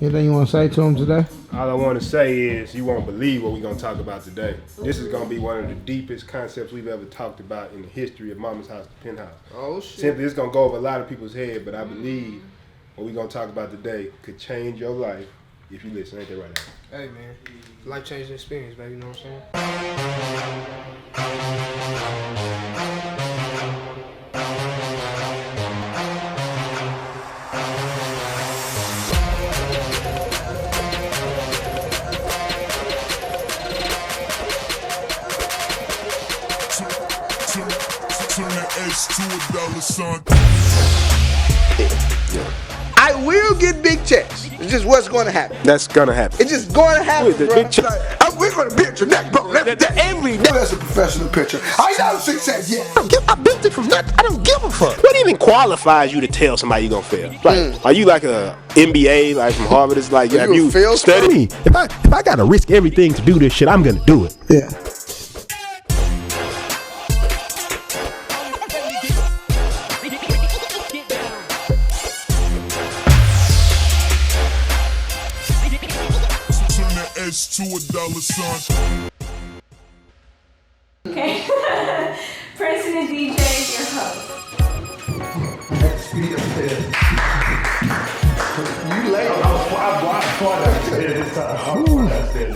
Anything you want to say to him today? All I want to say is you won't believe what we're going to talk about today. This is going to be one of the deepest concepts we've ever talked about in the history of Mama's House to Penthouse. Oh, shit. Simply, it's going to go over a lot of people's head, but I believe what we're going to talk about today could change your life if you listen. Ain't that right, Alex? Hey, man. Life-changing experience, baby. You know what I'm saying? I will get big checks. It's just what's going to happen. That's going to happen. It's just going to happen, bro. Big check. We're going to be at your neck, bro. Every day. That's a professional picture. I know success, yeah. I built it from nothing. I don't give a fuck. What even qualifies you to tell somebody you're going to fail? Like, are you like a MBA, like from Harvard? It's like, have you studied? If I got to risk everything to do this shit, I'm going to do it. Yeah. To $1, son. Okay. Prinston and DJ, your host. You late.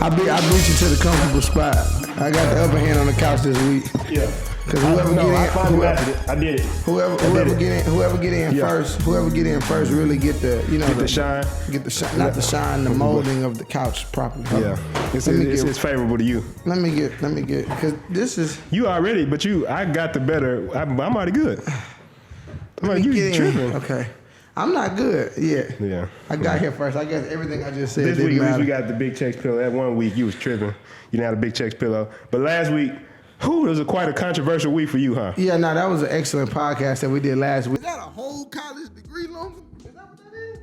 I beat you to the comfortable spot. I got the upper hand on the couch this week. Yeah. Cause whoever get in, I did it. Whoever get in first, really get the the shine. Get the shine, not the shine, the molding of the couch properly. Yeah, it's favorable to you. Let me get, cause this is you already, but I got the better. I'm already good. You tripping? Okay, I'm not good yet. Yeah, I got here first. I guess everything I just said. This week matter. we got the big checks pillow. That 1 week you was tripping. You didn't have the big checks pillow, but last week. It was quite a controversial week for you, huh? Yeah, no, that was an excellent podcast that we did last week. Is that a whole college degree, Logan? Is that what that is?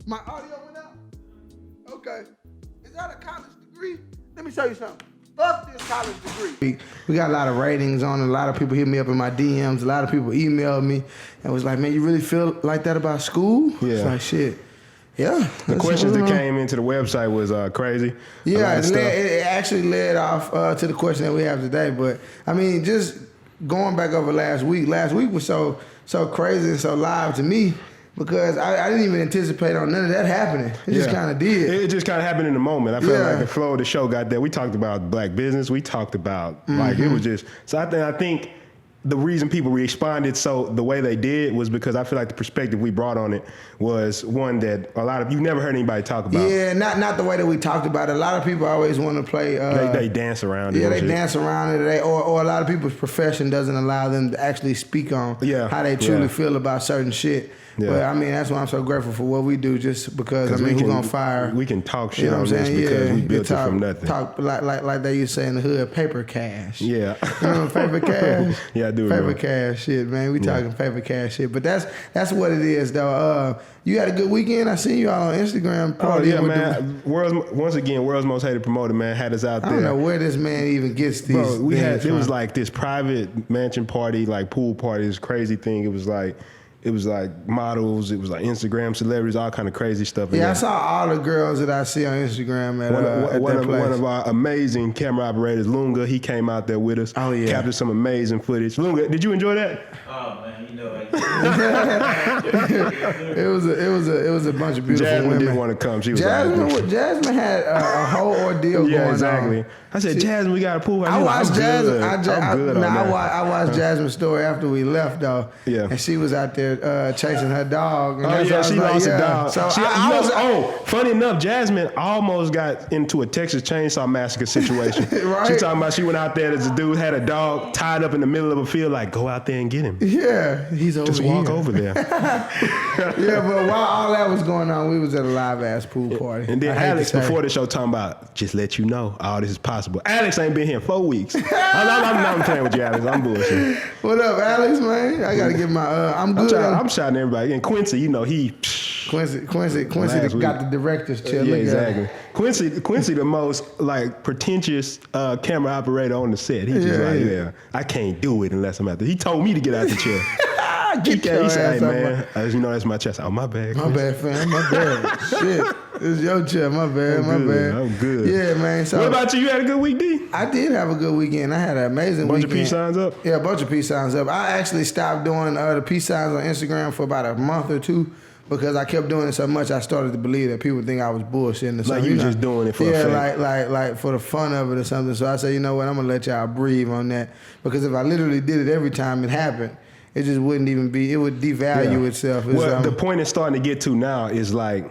My audio went out? Okay. Is that a college degree? Let me show you something. Fuck this college degree. We got a lot of ratings on it. A lot of people hit me up in my DMs. A lot of people emailed me and was like, man, you really feel like that about school? Yeah. It's like, shit. Yeah. The questions that came into the website was crazy. Yeah, it actually led off to the question that we have today. But, I mean, just going back over last week was so crazy and so live to me because I didn't even anticipate on none of that happening. It just kind of did. It just kind of happened in the moment. I felt like the flow of the show got there. We talked about black business. We talked about, like, it was just, so I think the reason people responded the way they did was because I feel like the perspective we brought on it was one that you've never heard anybody talk about. Yeah, not the way that we talked about it. A lot of people always want to play. They dance around it. Yeah, they dance around it. Or a lot of people's profession doesn't allow them to actually speak on how they truly feel about certain shit. Yeah. But I mean, that's why I'm so grateful for what we do. Just because I mean, we're gonna fire. We can talk shit on this because we built it from nothing. Talk like they used to say in the hood, paper cash. Yeah, you know, paper cash. Yeah, I do. Paper cash shit, man. We talking paper cash shit. But that's what it is, though. You had a good weekend. I seen you all on Instagram. Oh yeah, man. World's most hated promoter, man, had us out there. I don't know where this man even gets these. Bro, it was like this private mansion party, like pool party, this crazy thing. It was like models, it was like Instagram celebrities, all kind of crazy stuff. Yeah, I saw all the girls that I see on Instagram at one place. of our amazing camera operators, Lunga, he came out there with us. Oh yeah, captured some amazing footage. Lunga, did you enjoy that? Oh man, you know it was a bunch of beautiful Jasmine women. didn't want to come. She was Jasmine had a whole ordeal going on. Exactly. I said, Jasmine, we got a pool. I watched Jasmine. I watched Jasmine's story after we left though. Yeah. And she was out there chasing her dog. And she lost a dog. So funny enough, Jasmine almost got into a Texas Chainsaw Massacre situation. Right? She talking about she went out there as a dude had a dog tied up in the middle of a field, like go out there and get him. Yeah, he's over Just here. walk over there. Yeah, but while all that was going on, we was at a live ass pool party. And then Alex before the show talking about just let you know all this is possible. Alex ain't been here 4 weeks. I'm playing with you, Alex. I'm bullshit. What up, Alex, man? I gotta get my I'm good. I'm shouting everybody. And Quincy, you know, Quincy got the director's chair. Yeah, exactly. Quincy the most like pretentious camera operator on the set. He's just I can't do it unless I'm out there. He told me to get out the chair. Get your He ass said, hey, up. man, as you know, that's my chest. Oh, my bad. My bad, fam. My bad. Shit. This is your chair. My bad. I'm good. I'm good. Yeah, man. So what about you? You had a good week, D? I did have a good weekend. I had an amazing Bunch weekend. of peace signs up? Yeah, a bunch of peace signs up. I actually stopped doing the peace signs on Instagram for about a month or two because I kept doing it so much I started to believe that people think I was bullshitting or something. Like you just doing it for effect. like for the fun of it or something. So I said, you know what, I'm going to let y'all breathe on that because if I literally did it every time it happened, it just wouldn't even be, it would devalue itself. Well, the point it's starting to get to now is like,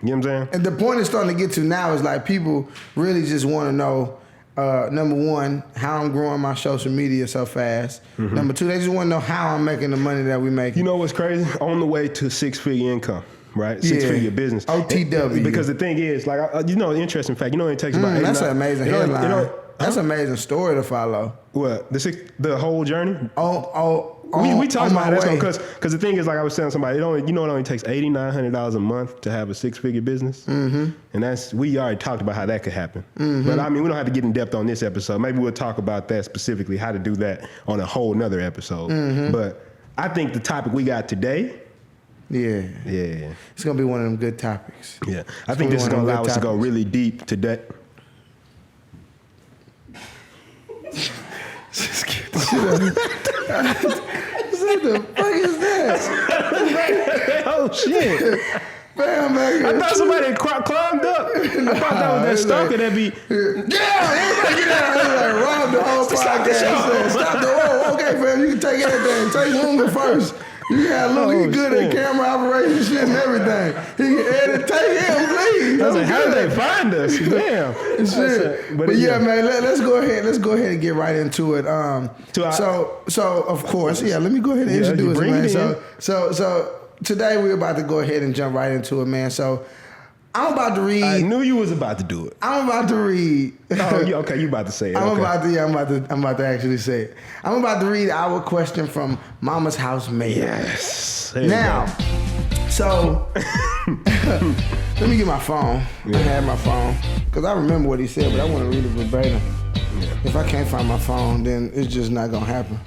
you know what I'm saying? And the point it's starting to get to now is like people really just want to know, number one, how I'm growing my social media so fast. Mm-hmm. Number two, they just want to know how I'm making the money that we make. You know what's crazy? On the way to 6-figure income, right? Six-figure business. OTW. Because the thing is, like, you know, an interesting fact. You know, it takes about 8 that's an amazing headline. That's an huh? amazing story to follow. What? The whole journey? We talked about that because the thing is, like I was telling somebody, it only takes $8,900 a month to have a 6-figure business, and we already talked about how that could happen. But I mean, we don't have to get in depth on this episode. Maybe we'll talk about that specifically, how to do that on a whole nother episode. But I think the topic we got today. Yeah. It's gonna be one of them good topics. Yeah, I think this is gonna allow us to go really deep today. Just get the shit out of What the fuck is that? Oh shit! Bam, man. I thought somebody climbed up. I thought that was that stalker that be. Yeah, everybody get out. Like rob the whole podcast. Stop the whoa. Okay, fam, you can take everything. Take Lunga first. You got Lunga. He good at camera operation shit and everything. He can edit. Take him, please. I was like, how did they find us? Damn. Shit. But yeah, man, let's go ahead. Let's go ahead and get right into it. So of course, let me go ahead and introduce it, man. So today we're about to go ahead and jump right into it, man. So I'm about to read. I knew you was about to do it. I'm about to read. Oh, okay, you about to say it. I'm about to actually say it. I'm about to read our question from Mama's Housemaid. Yes. Now, so let me get my phone. I had my phone because I remember what he said, but I want to read it verbatim. Yeah. If I can't find my phone, then it's just not gonna happen.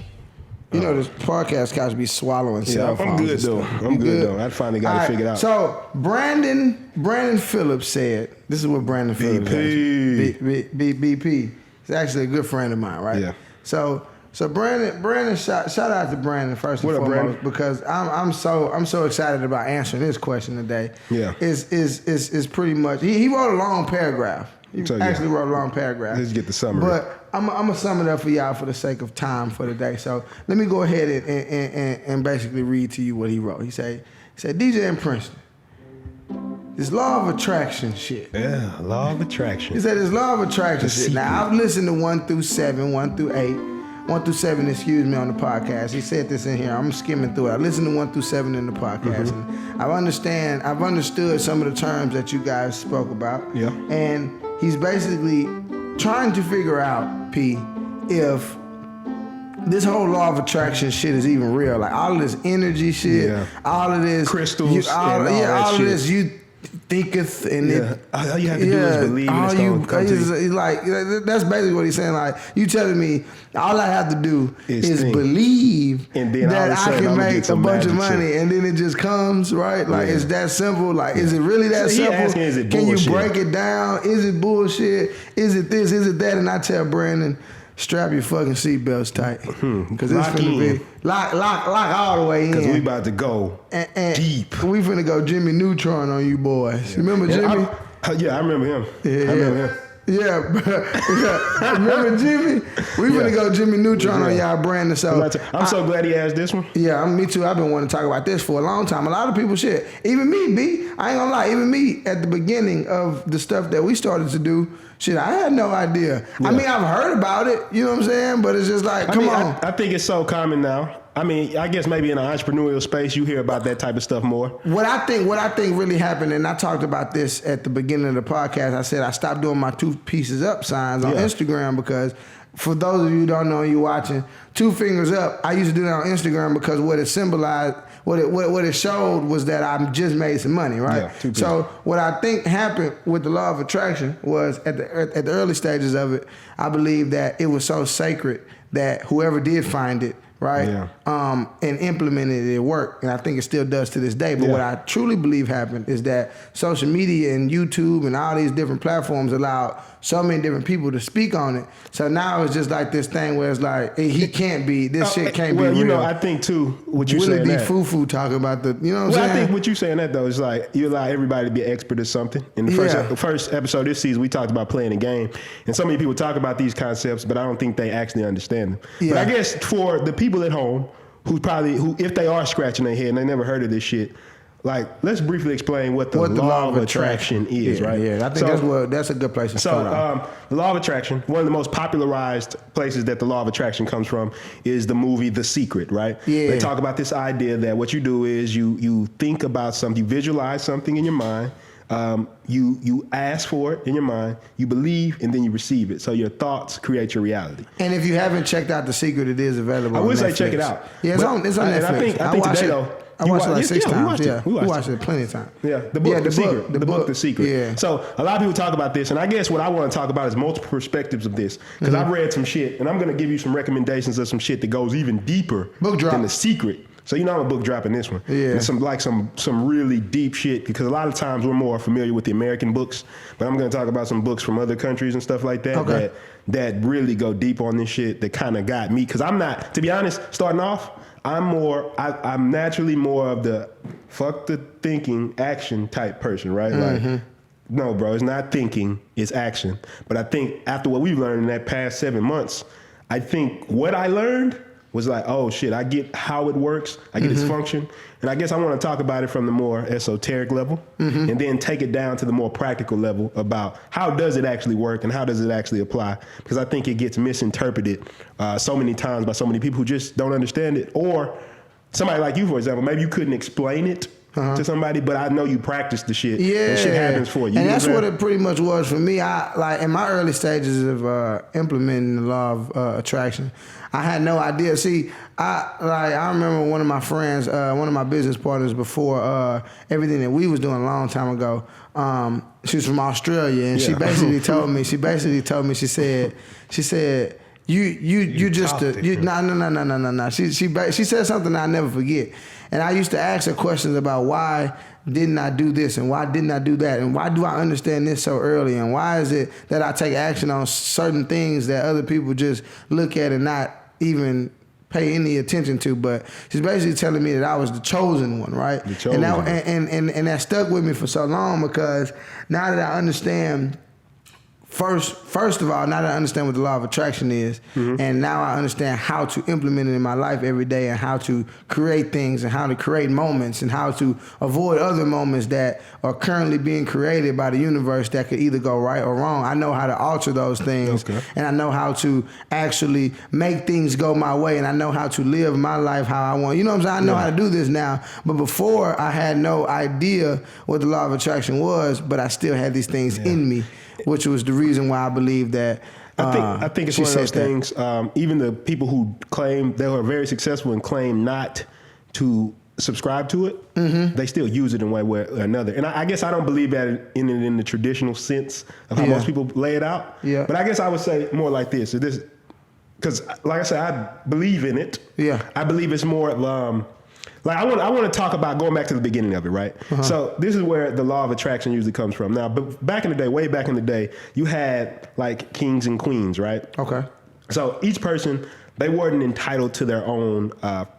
You know, this podcast got to be swallowing cell phones. I'm good though. I'm good though. I finally got it figured out. So Brandon Phillips said, this is what Brandon Phillips said. BP. He's actually a good friend of mine, right? Yeah. So Brandon, shout out to Brandon first and foremost, because I'm so excited about answering this question today. Yeah. Is pretty much he wrote a long paragraph. He actually wrote a long paragraph. Let's get the summary. But I'm gonna sum it up for y'all for the sake of time for the day. So let me go ahead and basically read to you what he wrote. He said DJ in Prinston. This law of attraction shit. Yeah, law of attraction. He said this law of attraction shit. Now I've listened to 1 through 7, 1 through 8. 1 through 7, excuse me, on the podcast. He said this in here. I'm skimming through it. I listened to 1 through 7 in the podcast. And I've understood some of the terms that you guys spoke about. Yeah. And he's basically trying to figure out, P, if this whole law of attraction shit is even real. Like all of this energy shit, all of this crystals, all of this you thinketh and all you have to do is believe and it's gonna come to you. Like that's basically what he's saying. Like you telling me all I have to do is believe and then that I can make a bunch of money and then it just comes, right? Like it's that simple. Like is it really that simple? Asking, is it can bullshit? You break it down? Is it bullshit? Is it this? Is it that? And I tell Brandon, strap your fucking seatbelts tight, because it's finna be lock all the way in. Because we about to go deep. We finna go Jimmy Neutron on you boys. Yeah. Remember Jimmy? I remember him. I remember him. Yeah. Remember Jimmy? We finna go Jimmy Neutron on y'all, Brandon. So I'm so glad he asked this one. Yeah, me too. I've been wanting to talk about this for a long time. A lot of people shit. Even me, B. I ain't gonna lie. Even me at the beginning of the stuff that we started to do. Shit, I had no idea. Yeah. I mean, I've heard about it, you know what I'm saying? But it's just like, come on. I think it's so common now. I mean, I guess maybe in an entrepreneurial space, you hear about that type of stuff more. What I think really happened, and I talked about this at the beginning of the podcast, I said I stopped doing my 2 pieces up signs on Instagram because for those of you who don't know and you watching, 2 fingers up, I used to do that on Instagram because what it symbolized, what it showed was that I just made some money, right? Yeah, so what I think happened with the law of attraction was at the early stages of it, I believe that it was so sacred that whoever did find it, right? Yeah. And implemented it, it worked. And I think it still does to this day. But what I truly believe happened is that social media and YouTube and all these different platforms allowed so many different people to speak on it. So now it's just like this thing where it's like, he can't be, this shit can't be real. Well, you know, I think too, what you saying that. Foo talking about the, you know what I'm saying? I think what you saying that though is like, you allow everybody to be an expert at something. In the first episode this season, we talked about playing a game. And so many people talk about these concepts, but I don't think they actually understand them. But I guess for the people at home who if they are scratching their head and they never heard of this shit, like, let's briefly explain what the law of attraction is, right? Yeah, I think that's a good place to start off. The law of attraction, one of the most popularized places that the law of attraction comes from is the movie The Secret, right? Yeah. They talk about this idea that what you do is you think about something, you visualize something in your mind, you ask for it in your mind, you believe, and then you receive it. So your thoughts create your reality. And if you haven't checked out The Secret, it is available on Netflix. I would say check it out. Yeah, it's on Netflix. And I think today, though, I watched it like 6 times. We watched it plenty of times. Yeah, the book, The Secret. The book, The Secret. Yeah. So a lot of people talk about this, and I guess what I want to talk about is multiple perspectives of this, because I've read some shit, and I'm going to give you some recommendations of some shit that goes even deeper than The Secret. So you know I'm a book drop in this one. Yeah. And some really deep shit, because a lot of times we're more familiar with the American books, but I'm going to talk about some books from other countries and stuff like that that really go deep on this shit that kind of got me. Because I'm not, to be honest, starting off, I'm naturally more of the fuck the thinking, action type person, right? Like, no, bro, it's not thinking, it's action. But I think after what we've learned in that past 7 months, I think what I learned was like, oh shit, I get how it works, I get its function. And I guess I want to talk about it from the more esoteric level and then take it down to the more practical level about how does it actually work and how does it actually apply? Because I think it gets misinterpreted so many times by so many people who just don't understand it. Or somebody like you, for example, maybe you couldn't explain it to somebody, but I know you practice the shit. Yeah. And shit happens for you. And that's what it pretty much was for me. I like in my early stages of implementing the law of attraction, I had no idea. See, I remember one of my friends, one of my business partners before everything that we was doing a long time ago. She's from Australia, and she basically told me. She said. You just no. She said something I'll never forget, and I used to ask her questions about why didn't I do this and why didn't I do that and why do I understand this so early and why is it that I take action on certain things that other people just look at and not even pay any attention to. But she's basically telling me that I was the chosen one, right? The chosen one. And that stuck with me for so long, because now that I understand. First of all, now that I understand what the law of attraction is, and now I understand how to implement it in my life every day and how to create things and how to create moments and how to avoid other moments that are currently being created by the universe that could either go right or wrong. I know how to alter those things, and I know how to actually make things go my way, and I know how to live my life how I want. You know what I'm saying? I know how to do this now, but before I had no idea what the law of attraction was, but I still had these things in me, which was the reason why I believe that. I think it's one of those things. Even the people who claim they were very successful and claim not to subscribe to it, they still use it in one way or another. And I guess I don't believe that in the traditional sense of how most people lay it out. Yeah. But I guess I would say more like this. Because, like I said, I believe in it. Yeah. I believe it's more. Like I want to talk about going back to the beginning of it, right? So this is where the law of attraction usually comes from. Now, but back in the day, way back in the day, you had like kings and queens, right? Okay. So each person, they weren't entitled to their own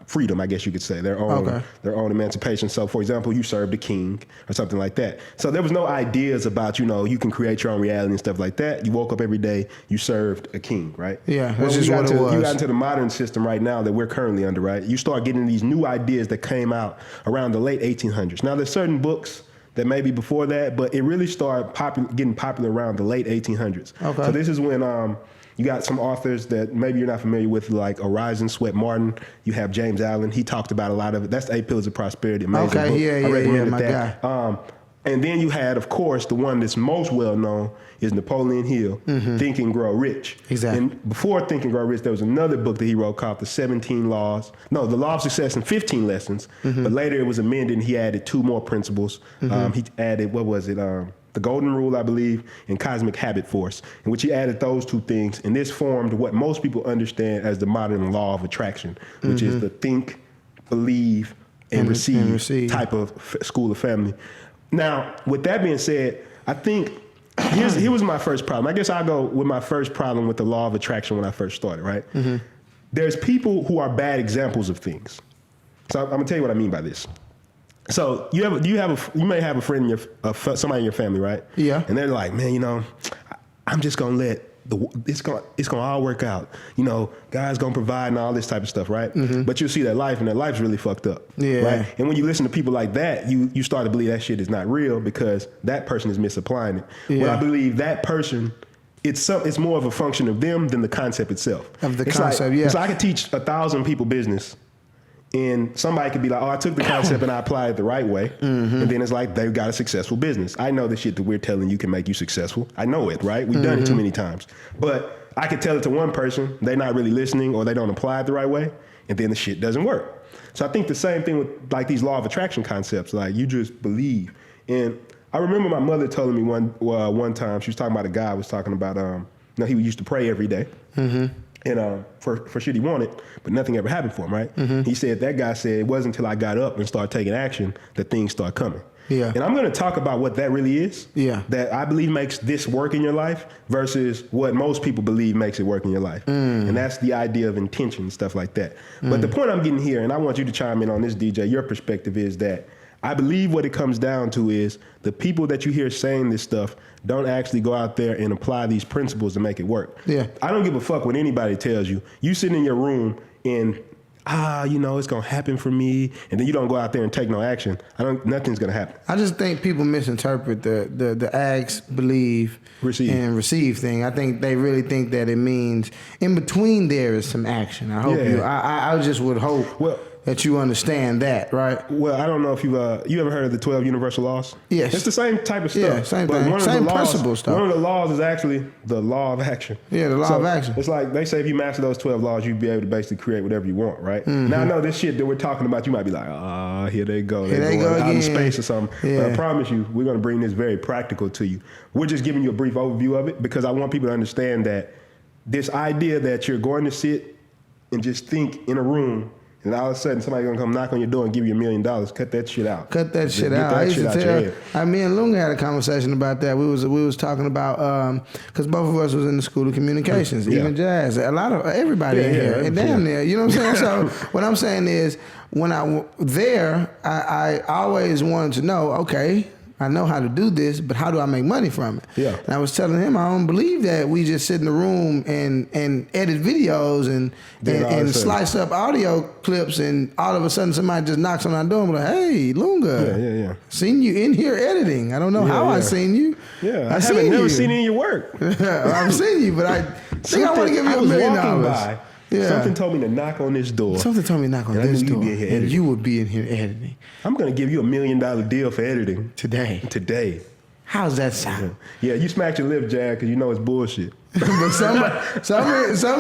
freedom, I guess you could say, their own emancipation. So, for example, you served a king or something like that. So there was no ideas about, you can create your own reality and stuff like that. You woke up every day, you served a king, right? Yeah, that's just what it was. You got into the modern system right now that we're currently under, right? You start getting these new ideas that came out around the late 1800s. Now, there's certain books that may be before that, but it really started getting popular around the late 1800s. Okay. So this is when you got some authors that maybe you're not familiar with, like Horizon Sweat Martin. You have James Allen. He talked about a lot of it. That's the 8 Pillars of Prosperity. Amazing book. I recommend that. And then you had, of course, the one that's most well known is Napoleon Hill, Think and Grow Rich. Exactly. And before Think and Grow Rich, there was another book that he wrote called The Law of Success in 15 Lessons. But later it was amended and he added 2 more principles. He added, The Golden Rule, I believe, and Cosmic Habit Force, in which he added those 2 things. And this formed what most people understand as the modern law of attraction, which is the think, believe, and receive type of school of family. Now, with that being said, I think here was my first problem. I guess I'll go with my first problem with the law of attraction when I first started, right? There's people who are bad examples of things. So I'm gonna tell you what I mean by this. So you may have a friend in somebody in your family, right? Yeah. And they're like, man, I'm just gonna let it's gonna all work out. God's gonna provide and all this type of stuff, right? But you'll see that life, and that life's really fucked up. Yeah. Right? And when you listen to people like that, you start to believe that shit is not real because that person is misapplying it. Yeah. Well, I believe that person, it's more of a function of them than the concept itself. Of the concept, yeah. So I could teach 1,000 people business, and somebody could be like, oh, I took the concept and I applied it the right way. And then it's like, they've got a successful business. I know the shit that we're telling you can make you successful. I know it, right? We've done it too many times. But I could tell it to one person, they're not really listening or they don't apply it the right way, and then the shit doesn't work. So I think the same thing with like these law of attraction concepts, like you just believe. And I remember my mother telling me one time, she was talking about a guy was talking about, he used to pray every day. And for shit he wanted, but nothing ever happened for him, right? He said, that guy said, it wasn't until I got up and started taking action that things start coming. Yeah. And I'm going to talk about what that really is. Yeah. That I believe makes this work in your life versus what most people believe makes it work in your life. And that's the idea of intention and stuff like that. But the point I'm getting here, and I want you to chime in on this, DJ, your perspective is that I believe what it comes down to is the people that you hear saying this stuff don't actually go out there and apply these principles to make it work. Yeah. I don't give a fuck what anybody tells you. You sit in your room and, it's going to happen for me. And then you don't go out there and take no action. Nothing's going to happen. I just think people misinterpret the ask, believe, and receive thing. I think they really think that it means in between there is some action. I hope I just would hope that you understand that, right? Well, I don't know if you ever heard of the 12 universal laws? Yes. It's the same type of stuff. Yeah, same thing. Same principle stuff. One of the laws is actually the law of action. Yeah, the law of action. It's like they say if you master those 12 laws, you'd be able to basically create whatever you want, right? Now, I know this shit that we're talking about, you might be like, here they go. Here they go out again. in space or something. Yeah. But I promise you, we're going to bring this very practical to you. We're just giving you a brief overview of it because I want people to understand that this idea that you're going to sit and just think in a room and all of a sudden somebody's gonna come knock on your door and give you $1 million. Cut that shit out. Cut that shit out. I used to tell. Me and Lunga had a conversation about that. We was talking about because both of us was in the school of communications, even Jazz. A lot of everybody in here, and damn near. You know what I'm saying? So what I'm saying is, when I always wanted to know. Okay, I know how to do this, but how do I make money from it? Yeah. And I was telling him I don't believe that we just sit in the room and edit videos and slice up audio clips and all of a sudden somebody just knocks on our door and be like, hey, Lunga, Yeah. seen you in here editing. I don't know how I seen you. Yeah, I haven't never seen any of your work. I've seen you, but I think I want to give you $1 million. Yeah. Something told me to knock on this door. Something told me to knock on this door, and you would be in here editing. I'm going to give you $1 million deal for editing. Today. How's that sound? Yeah, you smacked your lip, Jack, because you know it's bullshit. But so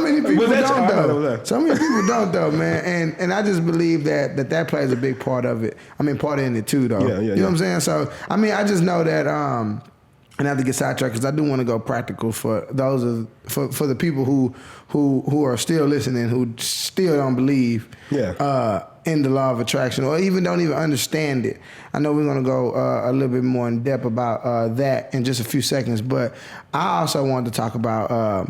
many people don't though. So many people don't though, man. And I just believe that plays a big part of it. I mean, part in it too, though. Yeah. You know what I'm saying? So I mean, I just know that. And I have to get sidetracked because I do want to go practical for those for the people who are still listening, who still don't believe in the law of attraction or don't even understand it. I know we're going to go a little bit more in depth about that in just a few seconds, but I also wanted to talk about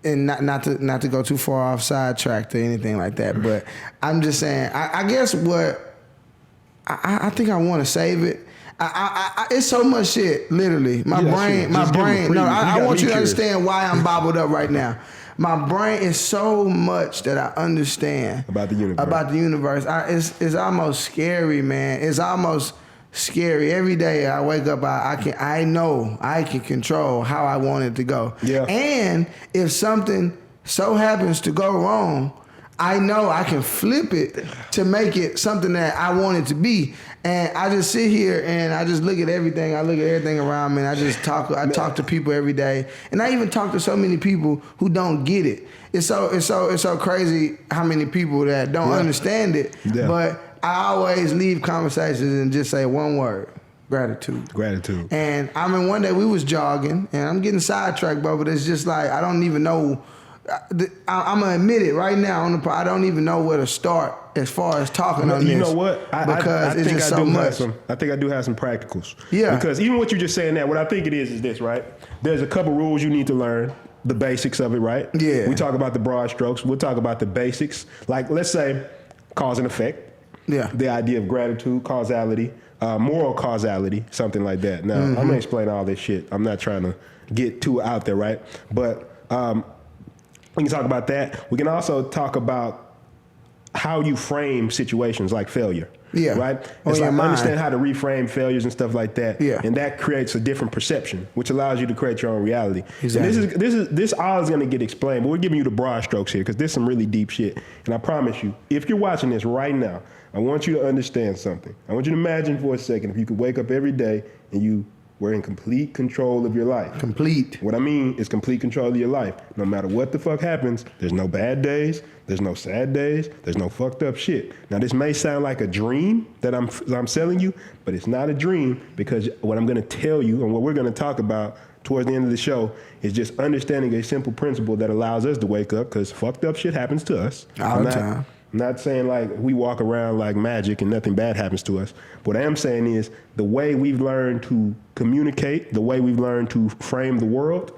and not to go too far off sidetracked or anything like that, but I'm just saying I guess what I think I want to save it. It's so much shit, literally. My brain. No, I want you to understand why I'm bobbled up right now. My brain is so much that I understand about the universe. It's almost scary, man. It's almost scary. Every day I wake up, I know I can control how I want it to go. Yeah. And if something so happens to go wrong, I know I can flip it to make it something that I want it to be. And I just sit here and I just look at everything. I look at everything around me and I talk to people every day. And I even talk to so many people who don't get it. It's so crazy how many people that don't understand it. Yeah. But I always leave conversations and just say one word. Gratitude. Gratitude. And I mean, one day we was jogging and I'm getting sidetracked, bro, but it's just like, I don't even know. I'm going to admit it right now. I don't even know where to start as far as talking on this. You know what? Because it's just so much. I think I do have some practicals. Yeah. Because even what you're just saying now, what I think it is this, right? There's a couple rules you need to learn. The basics of it, right? Yeah. We talk about the broad strokes. We'll talk about the basics. Like, let's say cause and effect. Yeah. The idea of gratitude, causality, moral causality, something like that. Now, I'm going to explain all this shit. I'm not trying to get too out there, right? But we can talk about that. We can also talk about how you frame situations like failure. Yeah. Right? It's like understand how to reframe failures and stuff like that. Yeah. And that creates a different perception, which allows you to create your own reality. Exactly. And this all is going to get explained, but we're giving you the broad strokes here because there's some really deep shit. And I promise you, if you're watching this right now, I want you to understand something. I want you to imagine for a second if you could wake up every day and you were in complete control of your life. Complete. What I mean is complete control of your life. No matter what the fuck happens, there's no bad days, there's no sad days, there's no fucked up shit. Now this may sound like a dream that I'm selling you, but it's not a dream because what I'm gonna tell you and what we're gonna talk about towards the end of the show is just understanding a simple principle that allows us to wake up because fucked up shit happens to us. All the time. I'm not saying like we walk around like magic and nothing bad happens to us. What I am saying is the way we've learned to communicate, the way we've learned to frame the world,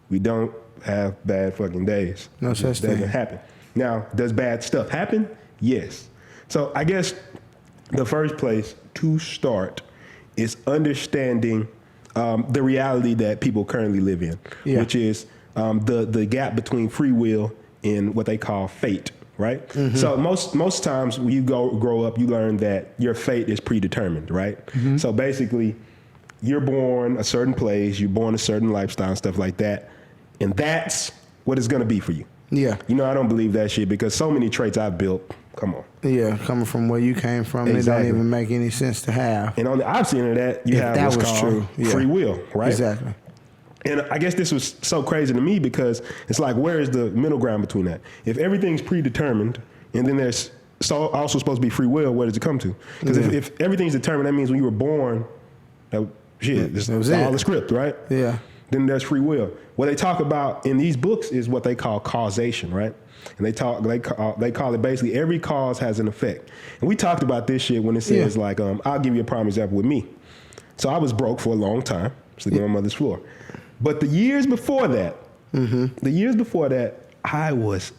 we don't have bad fucking days. No such thing. It doesn't happen. Now, does bad stuff happen? Yes. So I guess the first place to start is understanding the reality that people currently live in, which is the gap between free will and what they call fate. Right? Mm-hmm. So most times when you grow up, you learn that your fate is predetermined, right? Mm-hmm. So basically, you're born a certain place, you're born a certain lifestyle, stuff like that, and that's what it's gonna be for you. Yeah. You know, I don't believe that shit because so many traits I've built, come on. Yeah, coming from where you came from, exactly. It don't even make any sense to have. And on the opposite end of that, you have what's called free will, right? Exactly. And I guess this was so crazy to me because it's like, where is the middle ground between that? If everything's predetermined and then there's also supposed to be free will, where does it come to? Because if everything's determined, that means when you were born, this was all the script, right? Yeah. Then there's free will. What they talk about in these books is what they call causation, right? And they call it basically every cause has an effect. And we talked about this shit when it says like, I'll give you a prime example with me. So I was broke for a long time, sleeping on my mother's floor. But the years before that, I was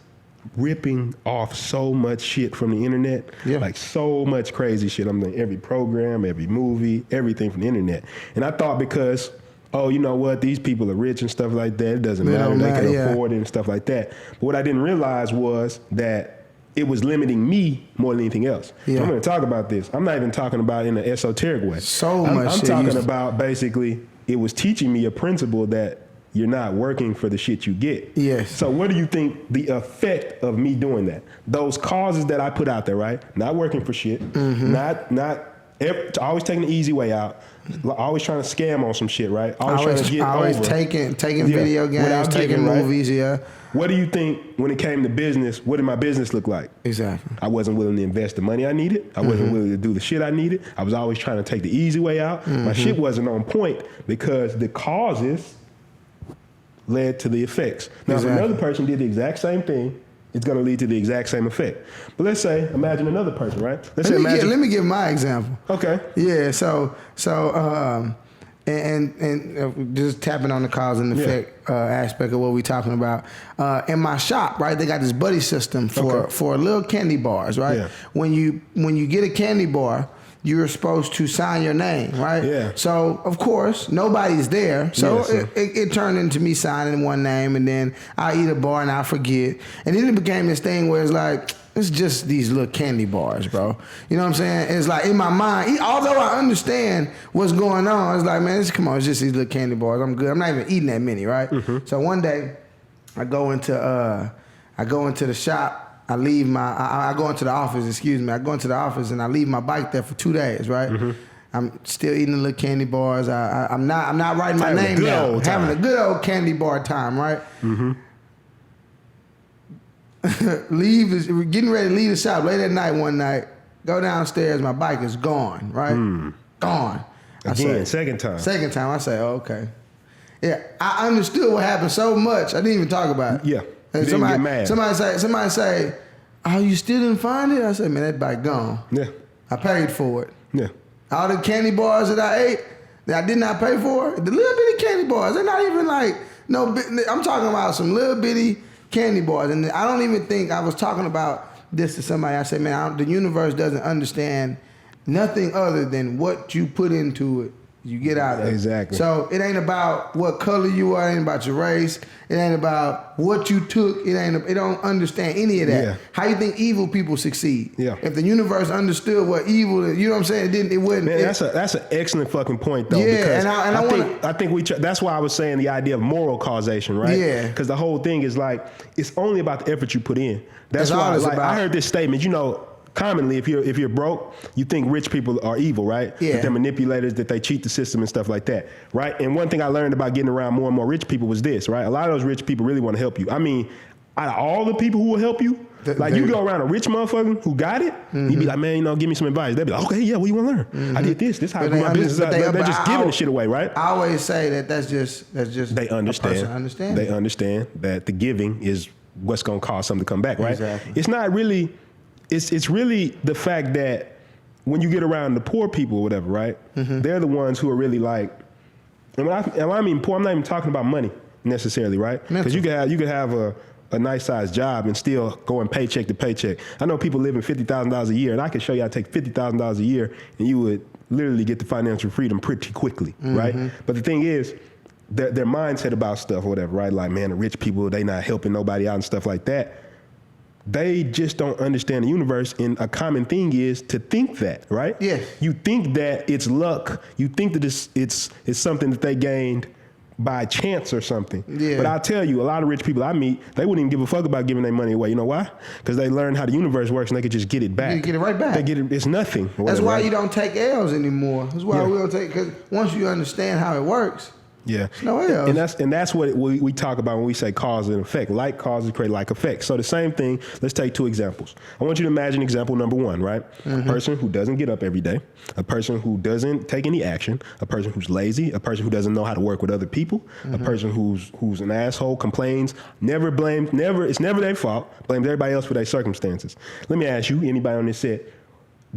ripping off so much shit from the internet, like so much crazy shit. I'm doing every program, every movie, everything from the internet. And I thought because, you know what, these people are rich and stuff like that, it doesn't matter, they can afford it and stuff like that. But what I didn't realize was that it was limiting me more than anything else. So I'm going to talk about this. I'm not even talking about it in an esoteric way. I'm talking about basically it was teaching me a principle that you're not working for the shit you get. Yes. So what do you think the effect of me doing that? Those causes that I put out there, right? Not working for shit. Mm-hmm. Always taking the easy way out. Always trying to scam on some shit, right? Always trying to get over. taking video games, taking movies, What do you think when it came to business, what did my business look like? Exactly. I wasn't willing to invest the money I needed. I wasn't willing to do the shit I needed. I was always trying to take the easy way out. My shit wasn't on point because the causes led to the effects. Now, if another person did the exact same thing, it's going to lead to the exact same effect. But let's say, imagine another person, right? Let me give my example. Okay. Yeah. So, just tapping on the cause and effect aspect of what we're talking about. In my shop, right, they got this buddy system for little candy bars, right? Yeah. When you get a candy bar, you're supposed to sign your name, right? Yeah. So, of course, nobody's there. So it turned into me signing one name, and then I eat a bar and I forget. And then it became this thing where it's like, it's just these little candy bars, bro. You know what I'm saying? It's like in my mind, although I understand what's going on, it's like, man, come on, it's just these little candy bars. I'm good. I'm not even eating that many, right? Mm-hmm. So one day, I go into the shop. I leave I go into the office, I go into the office and I leave my bike there for 2 days, right? Mm-hmm. I'm still eating the little candy bars. I'm not writing my name down. Having a good old candy bar time, right? Mm-hmm. We're getting ready to leave the shop late at night one night. Go downstairs, my bike is gone, right? Gone. Again, second time. Second time, I say, oh, okay. Yeah, I understood what happened so much, I didn't even talk about it. Yeah, you didn't get mad. Somebody say, oh, you still didn't find it? I said, man, that bike gone. Yeah. I paid for it. Yeah. All the candy bars that I ate, that I did not pay for, the little bitty candy bars, they're not even like, no, I'm talking about some little bitty candy bars. And I don't even think I was talking about this to somebody. I said, man, the universe doesn't understand nothing other than what you put into it, you get out of it. Exactly. So it ain't about what color you are, it ain't about your race, it ain't about what you took, it don't understand any of that. Yeah. How you think evil people succeed? Yeah. If the universe understood what evil is, you know what I'm saying? It wouldn't. Man, that's an excellent fucking point though. Yeah, because I think that's why I was saying the idea of moral causation, right? Yeah. Because the whole thing is like, it's only about the effort you put in. That's why I heard this statement, commonly, if you're broke, you think rich people are evil, right? Yeah. That they're manipulators, that they cheat the system and stuff like that, right? And one thing I learned about getting around more and more rich people was this, right? A lot of those rich people really want to help you. I mean, out of all the people who will help you, you go around a rich motherfucker who got it, you be like, man, give me some advice. They'll be like, okay, yeah, what do you want to learn? Mm-hmm. I did this. This how I do my business. They're just giving the shit away, right? I always say that's just they understand. They understand that the giving is what's going to cause something to come back, right? Exactly. It's not really. It's really the fact that when you get around the poor people or whatever, right? Mm-hmm. They're the ones who are really like, and when I mean poor, I'm not even talking about money necessarily, right? Because you could have a nice sized job and still going paycheck to paycheck. I know people living $50,000 a year, and I can show you how to take $50,000 a year, and you would literally get the financial freedom pretty quickly, right? But the thing is, their mindset about stuff or whatever, right? Like, man, the rich people, they not helping nobody out and stuff like that. They just don't understand the universe, and a common thing is to think that, right? Yes. You think that it's luck. You think that it's something that they gained by chance or something. Yeah. But I'll tell you, a lot of rich people I meet, they wouldn't even give a fuck about giving their money away. You know why? Because they learned how the universe works, and they could just get it back. You get it right back. They get it. It's nothing. That's why you don't take L's anymore. That's why we don't take, because once you understand how it works. Yeah, no else. And that's what we talk about when we say cause and effect. Like causes create like effects. So the same thing. Let's take two examples. I want you to imagine example number one, right? Mm-hmm. A person who doesn't get up every day, a person who doesn't take any action, a person who's lazy, a person who doesn't know how to work with other people, a person who's an asshole, complains, it's never their fault, blames everybody else for their circumstances. Let me ask you, anybody on this set,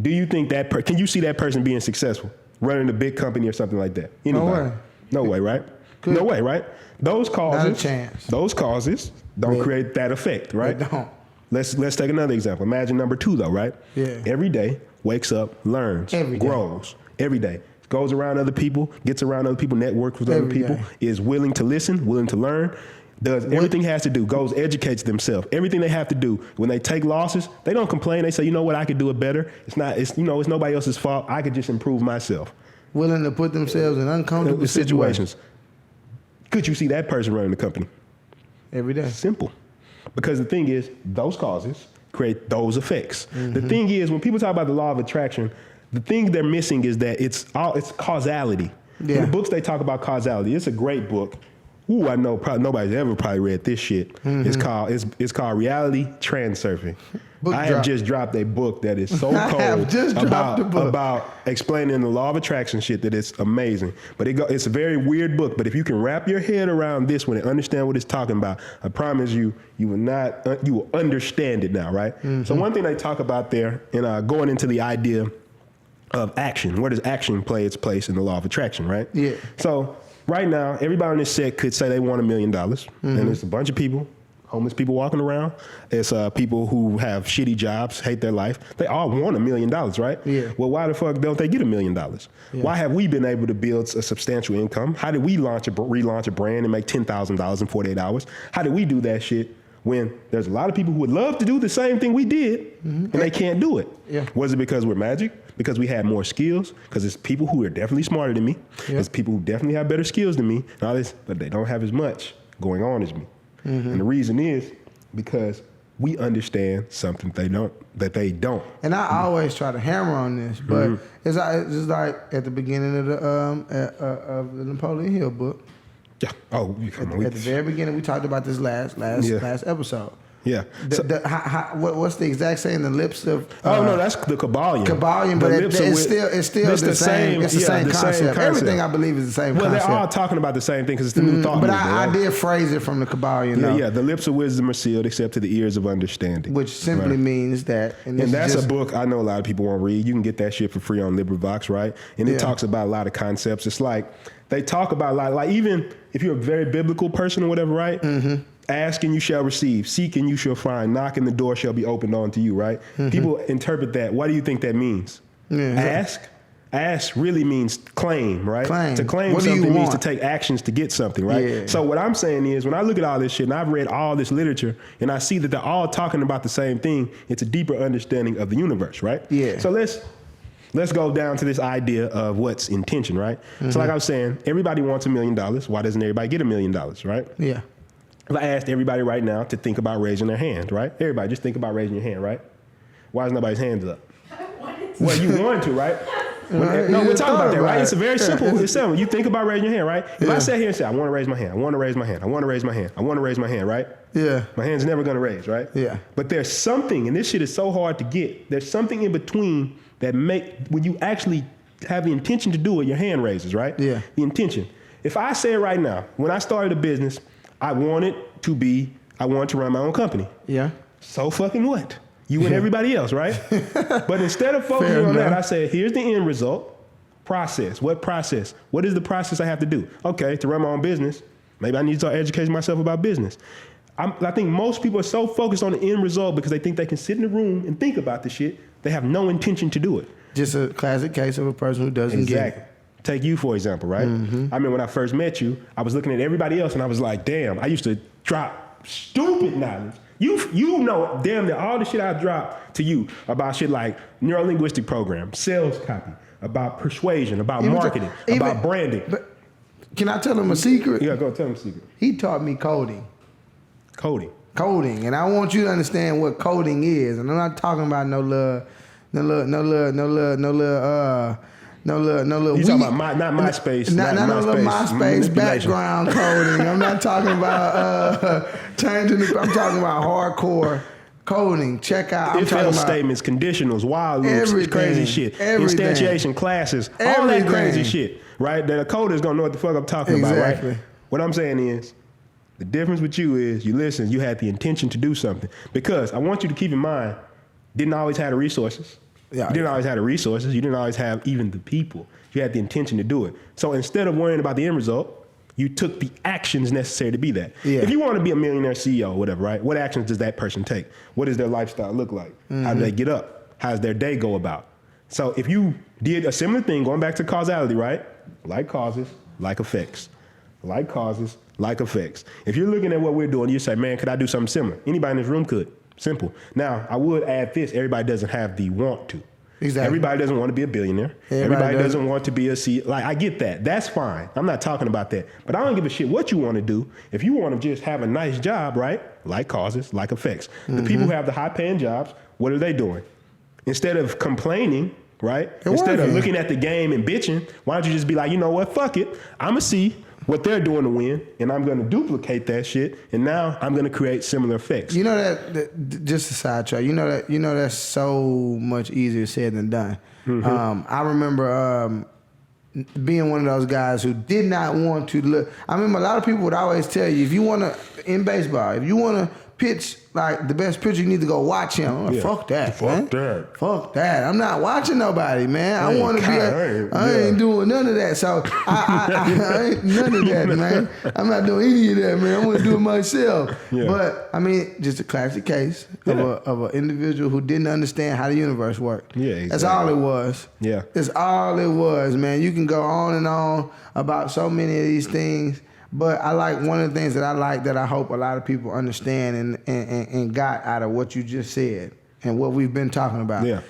do you think can you see that person being successful, running a big company or something like that? Anybody? No way. No way, right? No way, right? Those causes, not a chance. Those causes don't create that effect, right? They don't. Let's take another example. Imagine number two, though, right? Yeah. Every day, wakes up, learns, grows. Every day. Goes around other people, gets around other people, networks with other people, is willing to listen, willing to learn, does everything has to do, goes, educates themselves. Everything they have to do. When they take losses, they don't complain. They say, you know what, I could do it better. It's nobody else's fault. I could just improve myself. Willing to put themselves in uncomfortable situations. Could you see that person running the company? Every day. Simple. Because the thing is, those causes create those effects. The thing is, when people talk about the law of attraction, the thing they're missing is that it's causality. Yeah. In the books, they talk about causality. It's a great book. Ooh, I know nobody's ever probably read this shit. It's called Reality Transurfing. I have just dropped a book that is so cold about explaining the law of attraction shit that it's amazing. But it's a very weird book. But if you can wrap your head around this one and understand what it's talking about, I promise you will understand it now, right? So one thing they talk about there, and going into the idea of action, where does action play its place in the law of attraction, right? Yeah. So right now, everybody on this set could say they want $1 million, and it's a bunch of people, homeless people walking around. It's people who have shitty jobs, hate their life. They all want $1 million, right? Yeah. Well, why the fuck don't they get $1 million? Yeah. Why have we been able to build a substantial income? How did we relaunch a brand and make $10,000 in 48 hours? How did we do that shit when there's a lot of people who would love to do the same thing we did, and they can't do it? Yeah. Was it because we're magic? Because we had more skills? Because it's people who are definitely smarter than me. Yeah. It's people who definitely have better skills than me, and all this, but they don't have as much going on as me. And the reason is because we understand something that they don't. And I always try to hammer on this, but it's just like at the beginning of the Napoleon Hill book. Yeah. Oh, At the very beginning, we talked about this last episode. Yeah. What's the exact saying? The lips of no, that's the Kabbalion. Kabbalion, but it's still the same. It's the same concept. Everything I believe is the same concept. Well, they're all talking about the same thing because it's the new thought. But movement, I right? did phrase it from the Kabbalion. Yeah. The lips of wisdom are sealed except to the ears of understanding, which simply means that. And that's a book I know a lot of people won't read. You can get that shit for free on LibriVox, right? And it talks about a lot of concepts. It's like they talk about a lot. Like even if you're a very biblical person or whatever, right? Mm-hmm. Ask and you shall receive. Seek and you shall find. Knock and the door shall be opened unto you, right? Mm-hmm. People interpret that. What do you think that means? Mm-hmm. Ask really means claim, right? To claim something means to take actions to get something, right? Yeah. So what I'm saying is when I look at all this shit and I've read all this literature and I see that they're all talking about the same thing, it's a deeper understanding of the universe, right? Yeah. So let's go down to this idea of what's intention, right? Mm-hmm. So like I was saying, everybody wants $1 million. Why doesn't everybody get $1 million, right? Yeah. If I asked everybody right now to think about raising their hand, right? Everybody, just think about raising your hand, right? Why is nobody's hands up? Well, you want to, right? No, we're talking about that, right? It's a very simple. It's simple. You think about raising your hand, right? If I sat here and said, I want to raise my hand, I want to raise my hand, I want to raise my hand, I want to raise my hand, right? Yeah. My hand's never going to raise, right? Yeah. But there's something, and this shit is so hard to get, there's something in between that when you actually have the intention to do it, your hand raises, right? Yeah. The intention. If I say right now, when I started a business, I wanted to run my own company. Yeah. So fucking what? You and everybody else, right? But instead of focusing on that, I said, here's the end result. Process. What process? What is the process I have to do? Okay, to run my own business, maybe I need to start educating myself about business. I think most people are so focused on the end result because they think they can sit in the room and think about the shit. They have no intention to do it. Just a classic case of a person who doesn't get it. Take you, for example, right? Mm-hmm. I mean, when I first met you, I was looking at everybody else and I was like, damn, I used to drop stupid knowledge. You know damn near all the shit I dropped to you about shit like neuro-linguistic program, sales copy, about persuasion, about marketing, about branding. But can I tell him a secret? Yeah, go tell him a secret. He taught me coding. Coding. And I want you to understand what coding is. And I'm not talking about no little. You talking about not MySpace? Not no little MySpace background coding. I'm not talking about changing. I'm talking about hardcore coding. Check out. I'm talking about statements, conditionals, while loops, crazy shit, instantiation classes, all that crazy shit. Right? That a coder is gonna know what the fuck I'm talking about. Right? What I'm saying is, the difference with you is you listen. You had the intention to do something because I want you to keep in mind. Didn't always have the resources. Yeah, you didn't always have the resources. You didn't always have even the people. You had the intention to do it. So instead of worrying about the end result, you took the actions necessary to be that. Yeah. If you want to be a millionaire CEO or whatever, right? What actions does that person take? What does their lifestyle look like? Mm-hmm. How do they get up? How does their day go about? So if you did a similar thing, going back to causality, right? Like causes, like effects. Like causes, like effects. If you're looking at what we're doing, you say, man, could I do something similar? Anybody in this room could. Simple. Now, I would add this. Everybody doesn't have the want to. Exactly. Everybody doesn't want to be a billionaire. Everybody doesn't want to be a CEO. Like, I get that. That's fine. I'm not talking about that. But I don't give a shit what you want to do. If you want to just have a nice job, right? Like causes, like effects. Mm-hmm. The people who have the high-paying jobs, what are they doing? Instead of complaining, right? Instead of looking at the game and bitching, why don't you just be like, you know what? Fuck it. I'm going to see what they're doing to win, and I'm going to duplicate that shit, and now I'm going to create similar effects. You know that just a sidetrack. You know that's so much easier said than done. Mm-hmm. I remember being one of those guys who did not want to look. I remember a lot of people would always tell you, if you want to in baseball, if you want to pitch like the best pitcher, you need to go watch him. I'm like, fuck that, man. Fuck that. I'm not watching nobody, man. I want to be. I ain't doing none of that. So I ain't none of that, man. I'm not doing any of that, man. I want to do it myself. Yeah. But I mean, just a classic case of an individual who didn't understand how the universe worked. Yeah, exactly. That's all it was. Yeah, that's all it was, man. You can go on and on about so many of these things. But I like one of the things that I hope a lot of people understand and got out of what you just said and what we've been talking about. Yeah.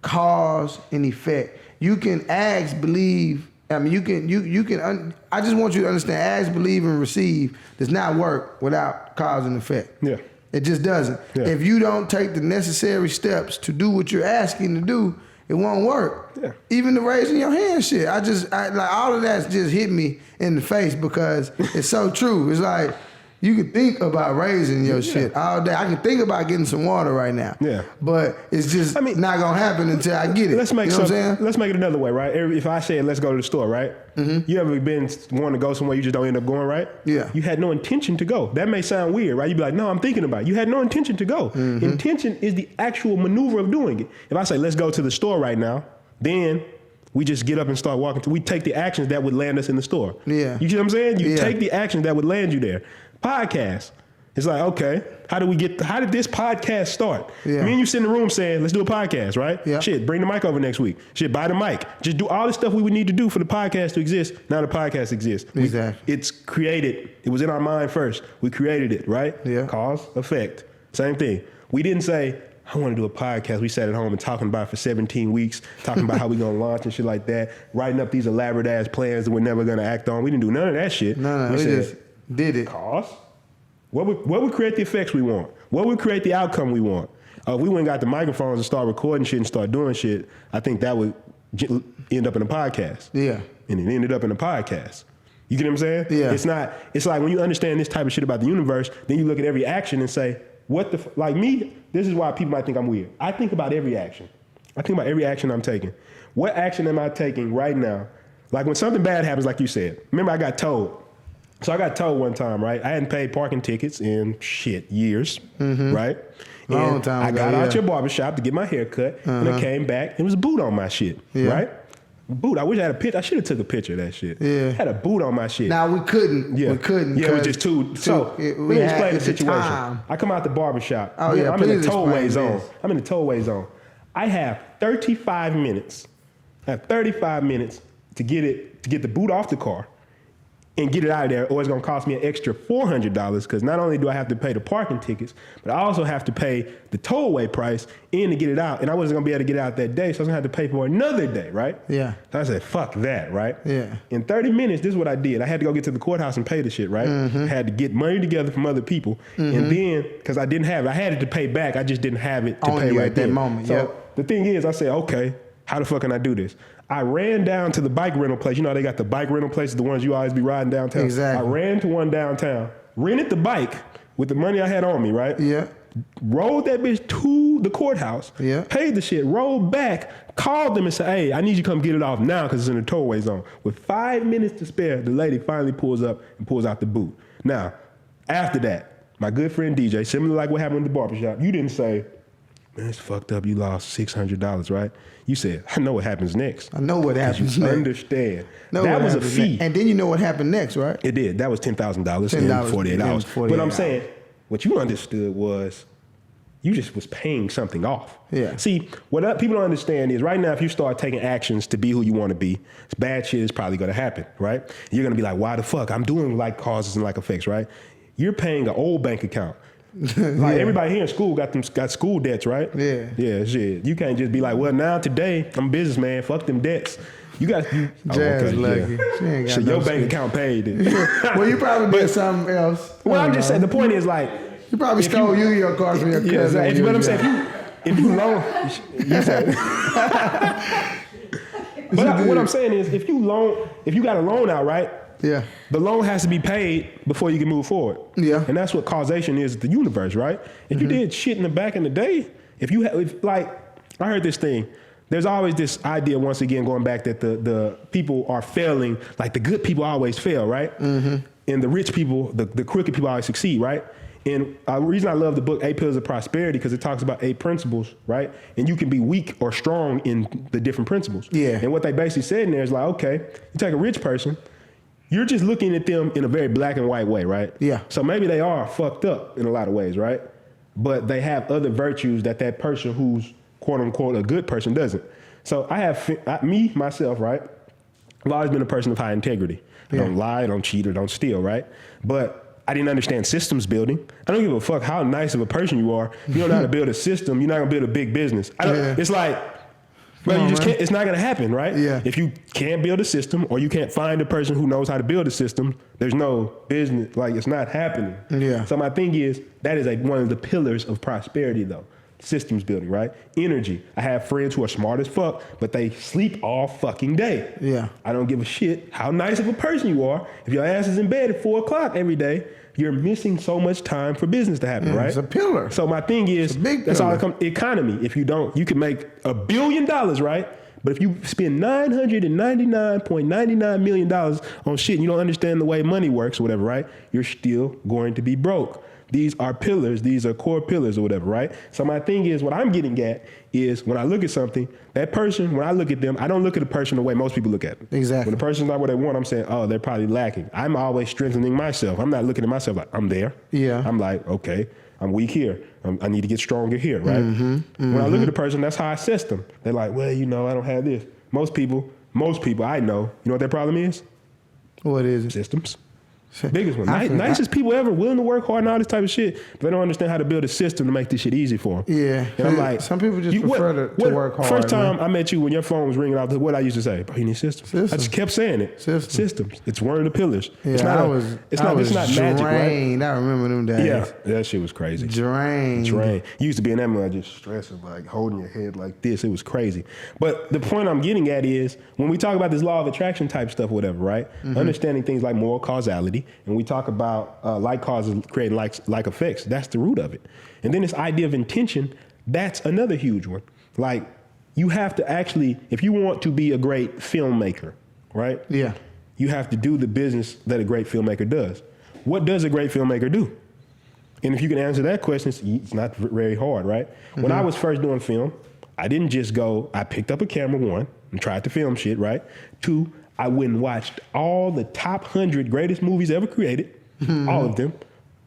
Cause and effect. You can ask, believe. I mean, you can. I just want you to understand. Ask, believe, and receive does not work without cause and effect. Yeah. It just doesn't. Yeah. If you don't take the necessary steps to do what you're asking to do, it won't work. Yeah. Even the raising your hand shit. I like all of that just hit me in the face because it's so true. It's like you can think about raising your shit all day. I can think about getting some water right now. Yeah. But it's just not gonna happen until I get it. Let's make you know what I'm saying? Let's make it another way, right? If I said let's go to the store, right? Mm-hmm. You ever been wanting to go somewhere you just don't end up going, right? Yeah. You had no intention to go. That may sound weird, right? You'd be like, no, I'm thinking about it. You had no intention to go. Mm-hmm. Intention is the actual maneuver of doing it. If I say let's go to the store right now, then we just get up and start walking. We take the actions that would land us in the store. Yeah. You see what I'm saying? You take the actions that would land you there. Podcast. It's like, okay, how did this podcast start? Yeah. Me and you sit in the room saying, let's do a podcast, right? Yeah. Shit, bring the mic over next week. Shit, buy the mic. Just do all the stuff we would need to do for the podcast to exist. Now the podcast exists. Exactly. It's created. It was in our mind first. We created it, right? Yeah. Cause, effect. Same thing. We didn't say, I want to do a podcast. We sat at home and talking about it for 17 weeks, talking about how we going to launch and shit like that, writing up these elaborate ass plans that we're never going to act on. We didn't do none of that shit. No, we just did it. Cause. What would create the effects we want? What would create the outcome we want? If we went and got the microphones and start recording shit and start doing shit, I think that would end up in a podcast. Yeah. And it ended up in a podcast. You get what I'm saying? Yeah. It's like when you understand this type of shit about the universe, then you look at every action and say, like me, this is why people might think I'm weird. I think about every action. I think about every action I'm taking. What action am I taking right now? Like when something bad happens, like you said. Remember I got towed. So I got towed one time, right? I hadn't paid parking tickets in years, right? Long and time I ago, got out your barbershop to get my hair cut, and I came back. It was a boot on my shit, right? Boot. I wish I had a picture. I should have took a picture of that shit. Yeah. Had a boot on my shit. Now we couldn't. Yeah. We couldn't. Yeah, it was just too. So let me explain the situation. I come out the barbershop. Oh yeah, I'm in the towaway zone. I'm in the towaway zone. I have 35 minutes. I have 35 minutes to get the boot off the car and get it out of there, or it's gonna cost me an extra $400 because not only do I have to pay the parking tickets, but I also have to pay the towaway price and to get it out. And I wasn't gonna be able to get it out that day, so I was gonna have to pay for another day, right? Yeah. So I said, fuck that, right? Yeah. In 30 minutes, this is what I did. I had to go get to the courthouse and pay the shit, right? I had to get money together from other people. And then, because I didn't have it, I had it to pay back, I just didn't have it to Only pay right at that then. moment, So the thing is, I said, okay, how the fuck can I do this? I ran down to the bike rental place. You know how they got the bike rental places, the ones you always be riding downtown? Exactly. I ran to one downtown, rented the bike with the money I had on me, right? Yeah. Rolled that bitch to the courthouse, paid the shit, rolled back, called them and said, hey, I need you to come get it off now because it's in the towaway zone. With 5 minutes to spare, the lady finally pulls up and pulls out the boot. Now, after that, my good friend DJ, similar like what happened with the barbershop, you didn't say, man, it's fucked up, you lost $600, right? You said, I know what happens next. I know what happens you next. Understand. That was a fee. Next. And then you know what happened next, right? It did. That was $10,000 in 48 hours. But I'm saying, what you understood was you just was paying something off. Yeah. See, what people don't understand is right now, if you start taking actions to be who you want to be, bad shit is probably going to happen, right? You're going to be like, why the fuck? I'm doing like causes and like effects, right? You're paying an old bank account. Like everybody here in school got school debts, right? Yeah. Yeah, shit. You can't just be like, well, now today I'm a businessman. Fuck them debts. You got Jazz lucky. Yeah. She ain't got so no your bank account paid it. Well, you probably did something else. Well, I'm just saying the point is like you probably stole your card from your cousin. Yeah, exactly. What I'm saying, if you loan, you said. But what I'm saying is, if you got a loan out, right? Yeah. The loan has to be paid before you can move forward. Yeah. And that's what causation is at the universe, right? If you did shit in the back in the day, I heard this thing. There's always this idea, once again, going back that the people are failing, like the good people always fail, right? Mm-hmm. And the rich people, the crooked people always succeed, right? And the reason I love the book 8 Pillars of Prosperity, because it talks about 8 principles, right? And you can be weak or strong in the different principles. Yeah. And what they basically said in there is like, okay, you take a rich person, you're just looking at them in a very black and white way, right? Yeah. So maybe they are fucked up in a lot of ways, right? But they have other virtues that person who's quote unquote a good person doesn't. So I have myself, right? I've always been a person of high integrity. I don't lie, I don't cheat, or don't steal, right? But I didn't understand systems building. I don't give a fuck how nice of a person you are. If you don't know how to build a system, you're not gonna build a big business. It's like, But you just can't, it's not going to happen, right? Yeah. If you can't build a system or you can't find a person who knows how to build a system, there's no business, like it's not happening. Yeah. So my thing is, that is one of the pillars of prosperity though. Systems building, right? Energy. I have friends who are smart as fuck, but they sleep all fucking day. Yeah. I don't give a shit how nice of a person you are. If your ass is in bed at 4 o'clock every day, you're missing so much time for business to happen, right? It's a pillar. So my thing is, that's all it comes. Economy. If you don't, you can make $1 billion, right? But if you spend $999.99 million on shit and you don't understand the way money works or whatever, right? You're still going to be broke. These are pillars. These are core pillars or whatever, right? So my thing is, what I'm getting at is when I look at something, that person, when I look at them, I don't look at the person the way most people look at them. Exactly. When the person's not what they want, I'm saying, oh, they're probably lacking. I'm always strengthening myself. I'm not looking at myself like, I'm there. Yeah. I'm like, okay, I'm weak here. I need to get stronger here, right? When I look at the person, that's how I assess them. They're like, well, you know, I don't have this. Most people I know, you know what their problem is? What is it? Systems. Biggest one. Nicest people ever, willing to work hard and all this type of shit. But they don't understand how to build a system to make this shit easy for them. Yeah. And I'm like, some people just prefer to work hard. First time I met you when your phone was ringing off, what I used to say, bro, you need systems. I just kept saying it. Systems. It's one of the pillars. Yeah, it's not magic, right? I remember them days. Yeah, that shit was crazy. Drained. You used to be in that mode just stressing, like holding your head like this. It was crazy. But the point I'm getting at is when we talk about this law of attraction type stuff, whatever, right? Understanding things like moral causality, and we talk about like causes creating like effects. That's the root of it. And then this idea of intention, that's another huge one. Like you have to actually, if you want to be a great filmmaker, right? Yeah. You have to do the business that a great filmmaker does. What does a great filmmaker do? And if you can answer that question, it's not very hard, right? When I was first doing film, I didn't just go, I picked up a camera, 1, and tried to film shit, right? 2, I went and watched all the top 100 greatest movies ever created. All of them,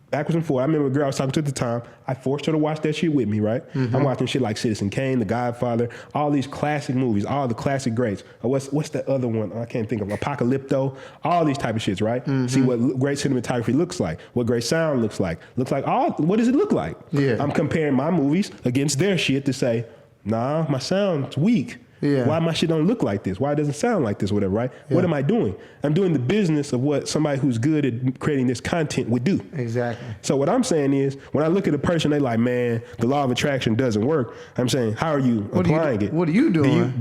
backwards and forwards. I remember a girl I was talking to at the time. I forced her to watch that shit with me, right? I'm watching shit like Citizen Kane, The Godfather, all these classic movies, all the classic greats. What's that other one? I can't think of. Apocalypto, all these type of shits, right? See what great cinematography looks like, what great sound looks like. What does it look like? Yeah. I'm comparing my movies against their shit to say, nah, my sound's weak. Yeah. Why my shit don't look like this? Why it doesn't sound like this, whatever, right? Yeah. What am I doing? I'm doing the business of what somebody who's good at creating this content would do. Exactly. So what I'm saying is, when I look at a person, they like, man, the law of attraction doesn't work. I'm saying, how are you applying it? What are you doing?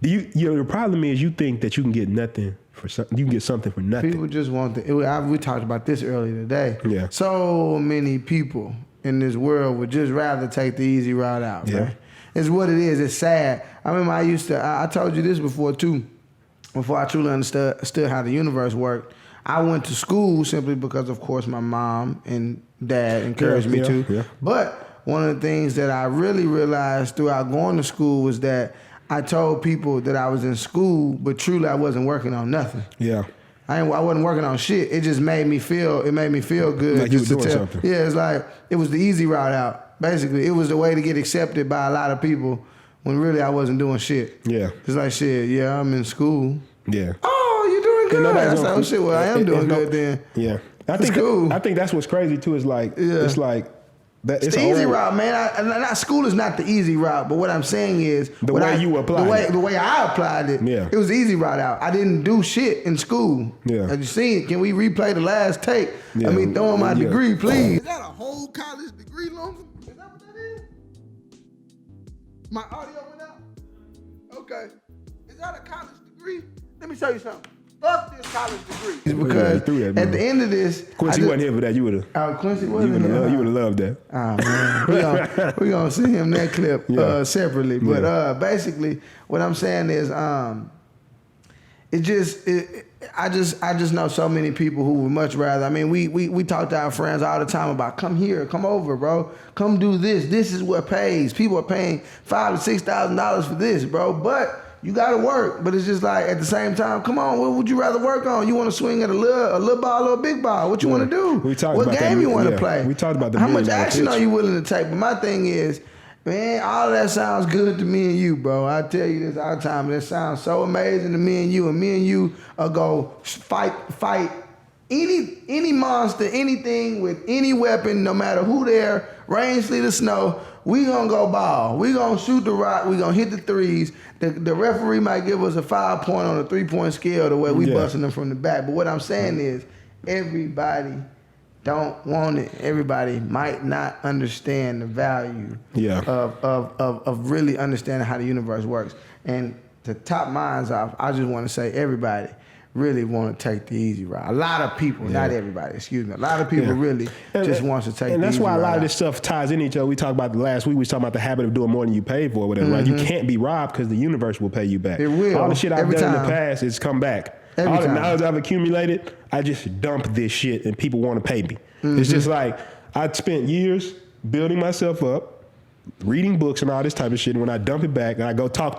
Your problem is you think that you can get nothing for something. You can get something for nothing. People just want we talked about this earlier today. Yeah. So many people in this world would just rather take the easy route out, yeah. man. It's what it is. It's sad. I remember I told you this before too, before I truly understood how the universe worked. I went to school simply because, of course, my mom and dad encouraged me to. Yeah. But one of the things that I really realized throughout going to school was that I told people that I was in school, but truly I wasn't working on nothing. Yeah. I wasn't working on shit. It just made me feel good. Like you were doing something. Yeah, it's like it was the easy route out. Basically, it was the way to get accepted by a lot of people when really I wasn't doing shit. Yeah. It's like, shit, yeah, I'm in school. Yeah. Oh, you're doing good. That's like, oh, shit, well, I am doing good then. Yeah. That's cool. I think that's what's crazy, too, is like, it's like, it's the easy route, man. School is not the easy route, but what I'm saying is the way you applied it. The way I applied it, it was the easy route out. I didn't do shit in school. Yeah. Have you seen it? Can we replay the last tape? Yeah. I mean, throw in my degree, please. Is that a whole college degree, Logan? Is that what that is? My audio went out? Okay. Is that a college degree? Let me tell you something. Fuck this college degree. Because at the end of this, Quincy wasn't here for that. You would have. Quincy wasn't here. You would have loved that. Oh man, we gonna see him that clip separately. But basically, what I'm saying is, I just know so many people who would much rather. I mean, we talk to our friends all the time about come here, come over, bro, come do this. This is what pays. People are paying $5,000 to $6,000 for this, bro, but. You gotta work, but it's just like at the same time, come on, what would you rather work on? You wanna swing at a little ball or a big ball? What you wanna do? What game you wanna play? We talked about the how much action are you willing to take? But my thing is, man, all of that sounds good to me and you, bro. I tell you this all the time. That sounds so amazing to me and you are go fight any monster, anything with any weapon, no matter who there, rain, sleet, or snow, we gonna go ball. We gonna shoot the rock. We gonna hit the threes. The referee might give us a 5 point on a 3-point scale the way we busting them from the back. But what I'm saying is, everybody don't want it. Everybody might not understand the value of really understanding how the universe works. And to top minds off, I just want to say everybody really want to take the easy route. A lot of people, not everybody, excuse me. A lot of people really just wants to take the easy route. And that's why a lot of this stuff ties in each other. We talked about last week, we was talking about the habit of doing more than you paid for, whatever, right? You can't be robbed because the universe will pay you back. It will. All the shit I've done in the time. past is come back. Every All the time. knowledge I've accumulated, I just dump this shit and people want to pay me. It's just like, I spent years building myself up, reading books and all this type of shit, and when I dump it back and I go talk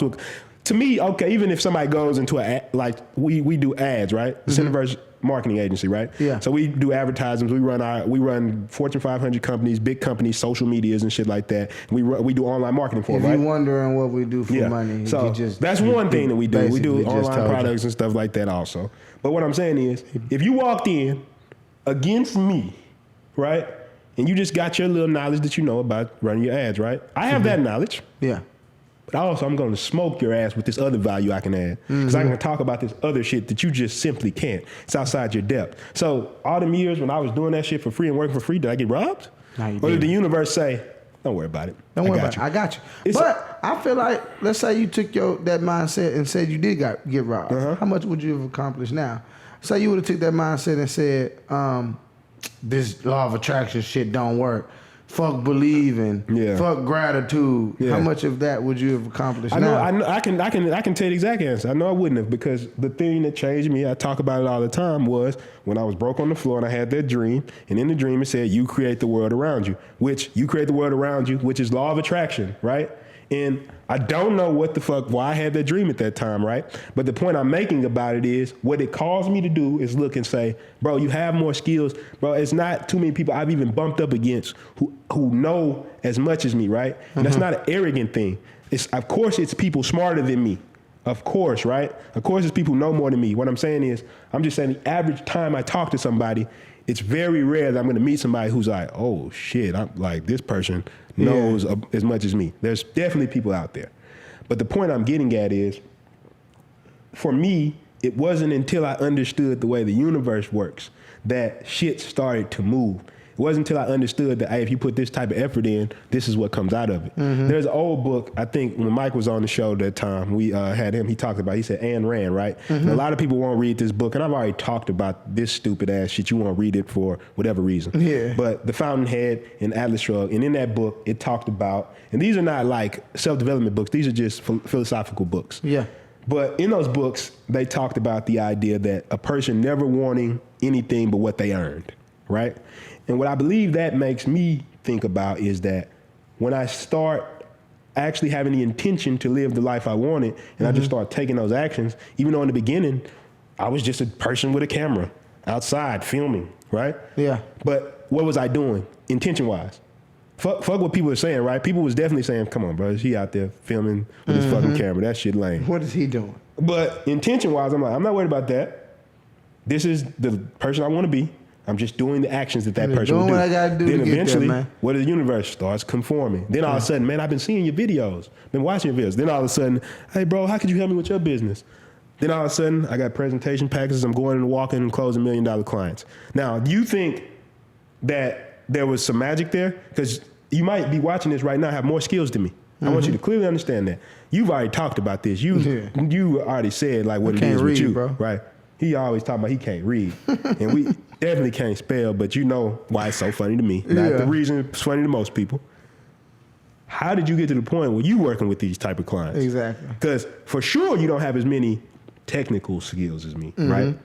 to me, okay, even if somebody goes into like we do ads, right? Cineverse marketing agency, right? Yeah. So we do advertisements. We run Fortune 500 companies, big companies, social medias and shit like that. We do online marketing for them, right? If you're wondering what we do for money, so you just, that's one thing that we do. We do basically just online told you. products and stuff like that also. But what I'm saying is, if you walked in against me, right, and you just got your little knowledge that you know about running your ads, right? I have that knowledge. Yeah. But also, I'm going to smoke your ass with this other value I can add. Because I can talk about this other shit that you just simply can't. It's outside your depth. So all them years when I was doing that shit for free and working for free, did I get robbed? No, you or did didn't. the universe say, don't worry about it. Don't worry about it. I got you. But I feel like, let's say you took that mindset and said you did get robbed. How much would you have accomplished now? Say you would have took that mindset and said, this law of attraction shit don't work. Fuck believing. Fuck gratitude. How much of that would you have accomplished now? I can tell you the exact answer. I know I wouldn't have, because the thing that changed me, I talk about it all the time, was when I was broke on the floor and I had that dream, and in the dream it said, you create the world around you, which is law of attraction, right? And I don't know why I had that dream at that time, right? But the point I'm making about it is, what it caused me to do is look and say, bro, you have more skills. Bro, it's not too many people I've even bumped up against who know as much as me, right? And that's not an arrogant thing. Of course it's people smarter than me. Of course, right? Of course it's people who know more than me. What I'm saying is, I'm just saying the average time I talk to somebody, it's very rare that I'm going to meet somebody who's like, oh shit, I'm like, this person knows as much as me. There's definitely people out there. But the point I'm getting at is, for me, it wasn't until I understood the way the universe works that shit started to move. It wasn't until I understood that, hey, if you put this type of effort in, this is what comes out of it. There's an old book, I think when Mike was on the show that time, we had him, he said Ayn Rand, right? And a lot of people won't read this book, and I've already talked about this stupid ass shit. You won't read it for whatever reason. But The Fountainhead and Atlas Shrugged, and in that book, it talked about, and these are not like self-development books, these are just philosophical books. But in those books, they talked about the idea that a person never wanting anything but what they earned, right? And what I believe that makes me think about is that when I start actually having the intention to live the life I wanted, and I just start taking those actions, even though in the beginning, I was just a person with a camera outside filming, right? But what was I doing intention-wise? Fuck what people are saying, right? People was definitely saying, come on, bro, is he out there filming with his fucking camera? That shit lame. What is he doing? But intention-wise, I'm like, I'm not worried about that. This is the person I want to be. I'm just doing the actions that person will do. What I gotta do then to get eventually, there, man. what does the universe starts conforming? Then all of a sudden, man, I've been seeing your videos, been watching your videos. Then all of a sudden, hey, bro, how could you help me with your business? Then all of a sudden, I got presentation packages. I'm going and walking and closing $1 million clients. Now, do you think that there was some magic there? Because you might be watching this right now, have more skills than me. I want you to clearly understand that. You've already talked about this. You already said like what it is with you, bro. Right? He always talking about he can't read, and we definitely can't spell. But you know why it's so funny to me. Not the reason it's funny to most people. How did you get to the point where you working with these type of clients? Exactly. Because for sure you don't have as many technical skills as me, right?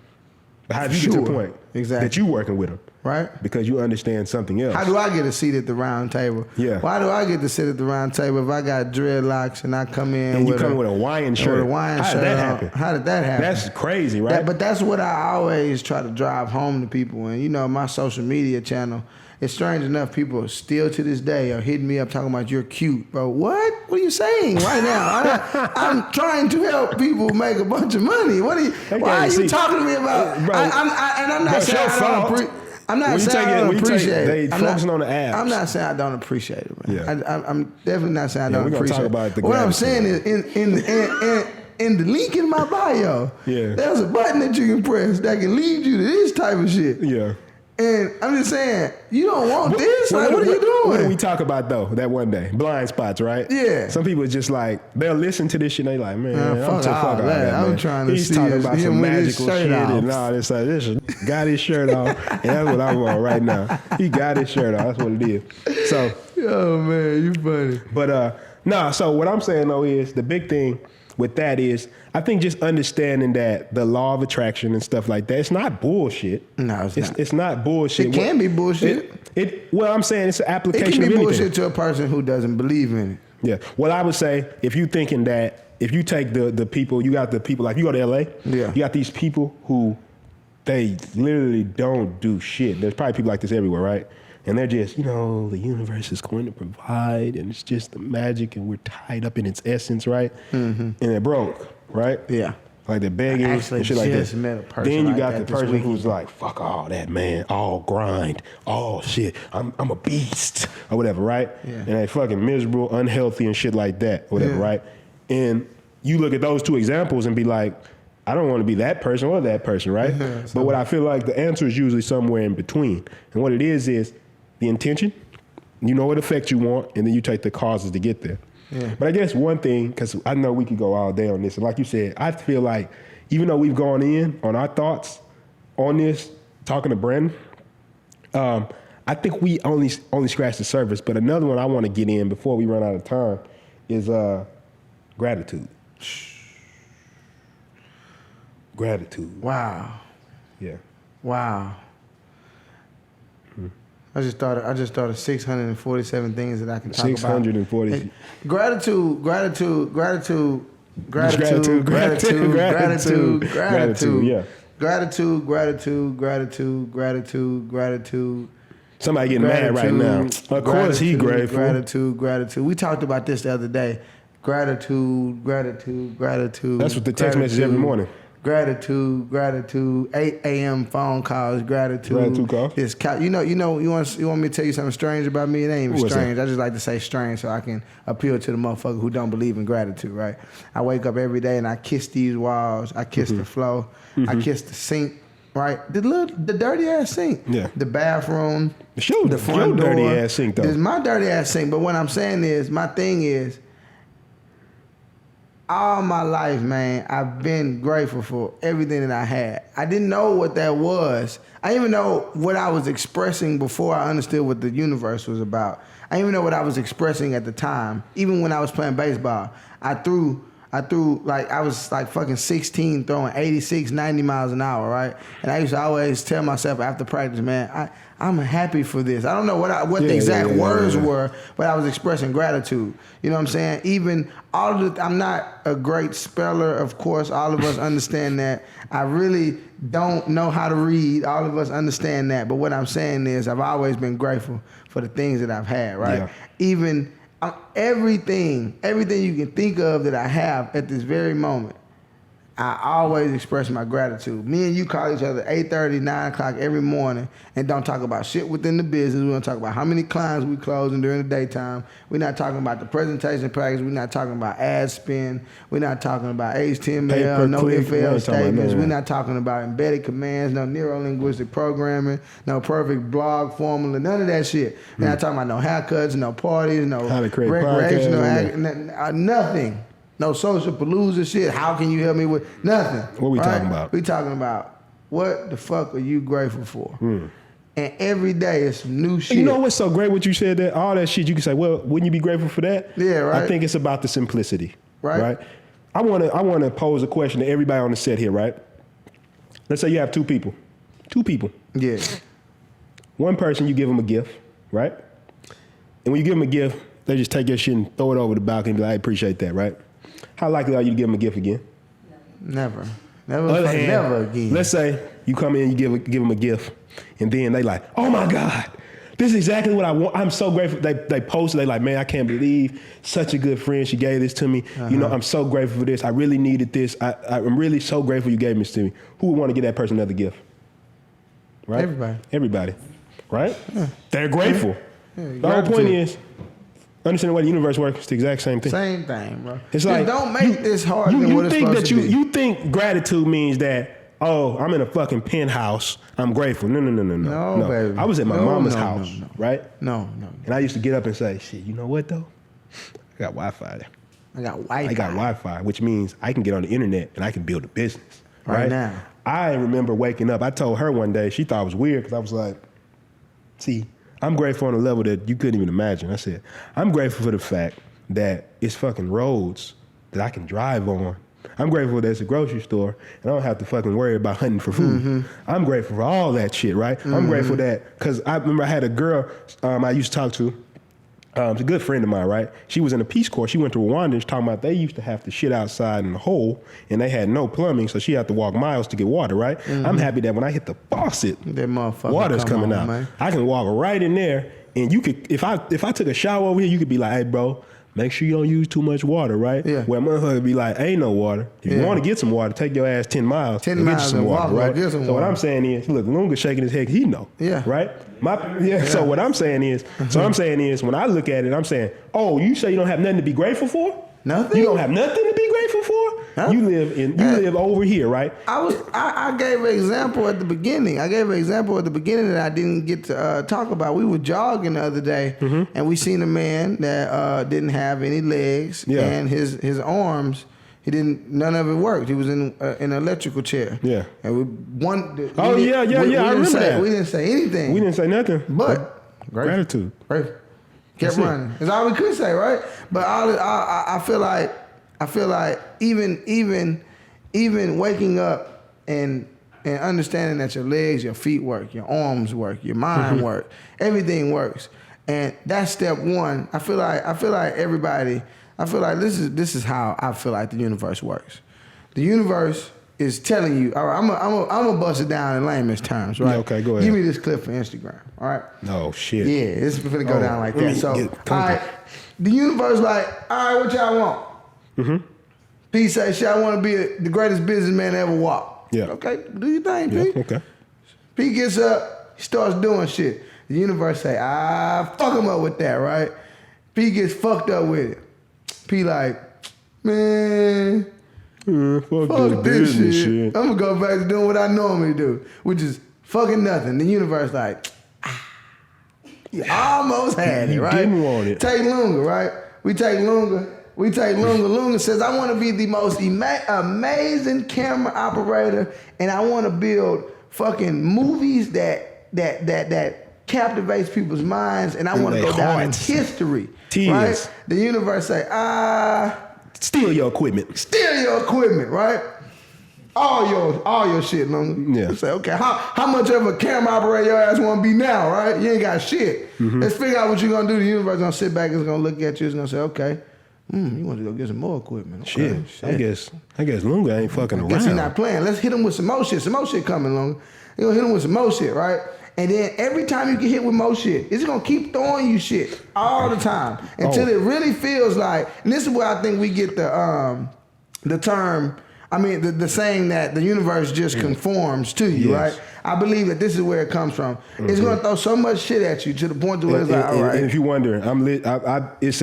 But how did you get to the point that you working with them? Right. Because you understand something else. How do I get a seat at the round table? Why do I get to sit at the round table if I got dreadlocks and I come in and with you come with a Hawaiian shirt? How did that happen? How did that happen? That's crazy, right? But that's what I always try to drive home to people. And you know, my social media channel it's strange enough, people still to this day are hitting me up talking about you're cute, bro. What are you saying right now? I'm trying to help people make a bunch of money. Why are you talking to me about? Bro, I'm not saying I don't appreciate. I'm not saying I don't appreciate it. They focusing on the abs. I'm not saying I don't appreciate it, man. Yeah. I'm definitely not saying I don't we're gonna appreciate talk about the it. What I'm gratitude. saying is in the link in my bio, there's a button that you can press that can lead you to this type of shit. Yeah. And I'm just saying, you don't want this? Like, what are you doing? What did we talk about, though, that one day? Blind spots, right? Yeah. Some people just like, they'll listen to this shit and they like, man, fuck all that. I'm trying to He's see talking about some with his magical shit shirt off. and all this. This got his shirt off. And that's what I'm on right now. He got his shirt off. That's what it is. So. Oh, man, you funny. But, so what I'm saying, though, is the big thing with that is, I think just understanding that the law of attraction and stuff like that, it's not bullshit. No, it's not. It's not bullshit. It can be bullshit. Well, I'm saying it's an application of anything. It can be bullshit to a person who doesn't believe in it. Yeah. Well, I would say if you thinking that, if you take the people, you got the people, like you go to LA, you got these people who they literally don't do shit. There's probably people like this everywhere, right? And they're just, the universe is going to provide, and it's just the magic, and we're tied up in its essence, right? Mm-hmm. And they're broke, right? Yeah. Like they're begging and shit like that. Met a person then you like got that the person who's like, fuck all that, man. All grind. All shit. I'm a beast. Or whatever, right? Yeah. And they fucking miserable, unhealthy, and shit like that, whatever, right? And you look at those two examples and be like, I don't want to be that person or that person, right? But what I feel like the answer is usually somewhere in between. And what it is the intention, you know what effect you want, and then you take the causes to get there. Yeah. But I guess one thing, because I know we could go all day on this, and like you said, I feel like even though we've gone in on our thoughts on this, talking to Brandon, I think we only scratched the surface. But another one I want to get in before we run out of time is gratitude. Gratitude. Wow. Yeah. Wow. I just thought of 647 things that I can talk about. 640. Gratitude. Yeah. Gratitude. Somebody getting mad right now. Of course he grateful. Gratitude. We talked about this the other day. Gratitude. That's what the text message every morning. Gratitude. 8 a.m. phone calls. Gratitude call. You want me to tell you something strange about me? It ain't even strange. I just like to say strange so I can appeal to the motherfucker who don't believe in gratitude, right? I wake up every day and I kiss these walls. I kiss the floor. I kiss the sink, right? The dirty ass sink. Yeah. The bathroom. The front door. Dirty ass sink though. It's my dirty ass sink. But what I'm saying is, my thing is, all my life, man, I've been grateful for everything that I had. I didn't know what that was. I didn't even know what I was expressing before I understood what the universe was about. I didn't even know what I was expressing at the time. Even when I was playing baseball, I threw like I was like fucking 16 throwing 86, 90 miles an hour, right? And I used to always tell myself after practice, man, I'm happy for this. I don't know what the exact words were, but I was expressing gratitude. You know what I'm saying? Even I'm not a great speller, of course. All of us understand that. I really don't know how to read. All of us understand that. But what I'm saying is I've always been grateful for the things that I've had, right? Yeah. Even everything you can think of that I have at this very moment, I always express my gratitude. Me and you call each other 8:30, 9 o'clock every morning and don't talk about shit within the business. We don't talk about how many clients we closing during the daytime. We're not talking about the presentation package. We're not talking about ad spend. We're not talking about HTML, no FL statements. We're not talking about embedded commands, no neuro-linguistic programming, no perfect blog formula, none of that shit. We're not talking about no haircuts, no parties, no recreational, nothing. No social palooza shit. How can you help me with nothing? What we talking about? We talking about what the fuck are you grateful for? And every day it's some new shit. You know what's so great what you said that all that shit you can say, well, wouldn't you be grateful for that? Yeah, right. I think it's about the simplicity. Right. I wanna pose a question to everybody on the set here, right? Let's say you have two people. Yeah. One person, you give them a gift, right? And when you give them a gift, they just take your shit and throw it over the balcony and be like, I appreciate that, right? How likely are you to give them a gift again? Never again. Let's say you come in, you give them a gift, and then they like, oh my God, This is exactly what I want. I'm so grateful. They posted, they like, man, I can't believe such a good friend. She gave this to me. You know, I'm so grateful for this. I really needed this. I'm really so grateful you gave this to me. Who would want to give that person another gift? Right? Everybody. Right? Yeah. They're grateful. Yeah, the whole point is, understand the way the universe works. It's the exact same thing. Same thing, bro. It's like, don't make this harder than what it's supposed to be. You think gratitude means that, oh, I'm in a fucking penthouse, I'm grateful. No, baby. I was at my mama's house, right? No. And I used to get up and say, shit, you know what though? I got Wi-Fi. I got Wi-Fi, which means I can get on the internet and I can build a business. Right now. I remember waking up, I told her one day, she thought it was weird because I was like, see, I'm grateful on a level that you couldn't even imagine. I said, I'm grateful for the fact that it's fucking roads that I can drive on. I'm grateful that it's a grocery store and I don't have to fucking worry about hunting for food. Mm-hmm. I'm grateful for all that shit, right? Mm-hmm. I'm grateful that, because I remember I had a girl I used to talk to, it's a good friend of mine, right? She was in the Peace Corps. She went to Rwanda and she's talking about they used to have to shit outside in the hole and they had no plumbing, so she had to walk miles to get water, right? Mm-hmm. I'm happy that when I hit the faucet, that motherfucker water's coming out. Man. I can walk right in there and you could, if I took a shower over here, you could be like, hey, bro, make sure you don't use too much water, right? Yeah. Where motherfucker be like, ain't no water. If you want to get some water, take your ass 10 miles and get you some water, right? So what I'm saying is, look, Lunga shaking his head, he know, right? So what I'm saying is, when I look at it, I'm saying, oh, you say you don't have nothing to be grateful for? Nothing? You don't have nothing to be grateful for? Huh? You live over here, right? I gave an example at the beginning. that I didn't get to talk about. We were jogging the other day, and we seen a man that didn't have any legs, and his arms, none of it worked. He was in an electrical chair. Yeah. And I remember that. We didn't say anything. We didn't say nothing. But gratitude. Kept running. That's all we could say, right? But I feel like even waking up and understanding that your legs, your feet work, your arms work, your mind work, everything works, and that's step one. I feel like this is how I feel like the universe works. The universe is telling you, all right, I'm gonna bust it down in layman's terms, right? Okay, go ahead. Give me this clip for Instagram, all right? Oh shit. Yeah, it's gonna go down like that. So, all right, the universe like, all right, what y'all want? Mm-hmm. P say, shit, I want to be the greatest businessman to ever walk. Yeah. Okay, do your thing, P. Yeah, okay. P gets up, he starts doing shit. The universe say, fuck him up with that, right? P gets fucked up with it. P like, man, fuck this shit. I'm gonna go back to doing what I normally do, which is fucking nothing. The universe like, you almost had it, right? Didn't want it. Take Lunga, right? We take Lunga. Lunga says, I want to be the most amazing camera operator, and I want to build fucking movies that captivates people's minds, and I want to go down in history. Right? The universe say, steal your equipment, right? All your shit, Lunga. Yeah. You say, okay, how much of a camera operator your ass want to be now, right? You ain't got shit. Mm-hmm. Let's figure out what you're gonna do. The universe gonna sit back and it's gonna look at you. It's gonna say, okay, you want to go get some more equipment. Okay, shit. I guess Lunga ain't fucking around. I guess he not playing. Let's hit him with some more shit. Some more shit coming, Lunga. You gonna hit him with some more shit, right? And then every time you get hit with more shit, it's gonna keep throwing you shit all the time until it really feels like. And this is where I think we get the term. I mean, the saying that the universe just conforms to you, right? I believe that this is where it comes from. Mm-hmm. It's gonna throw so much shit at you to the point where it's like, all right. And if you wonder, it's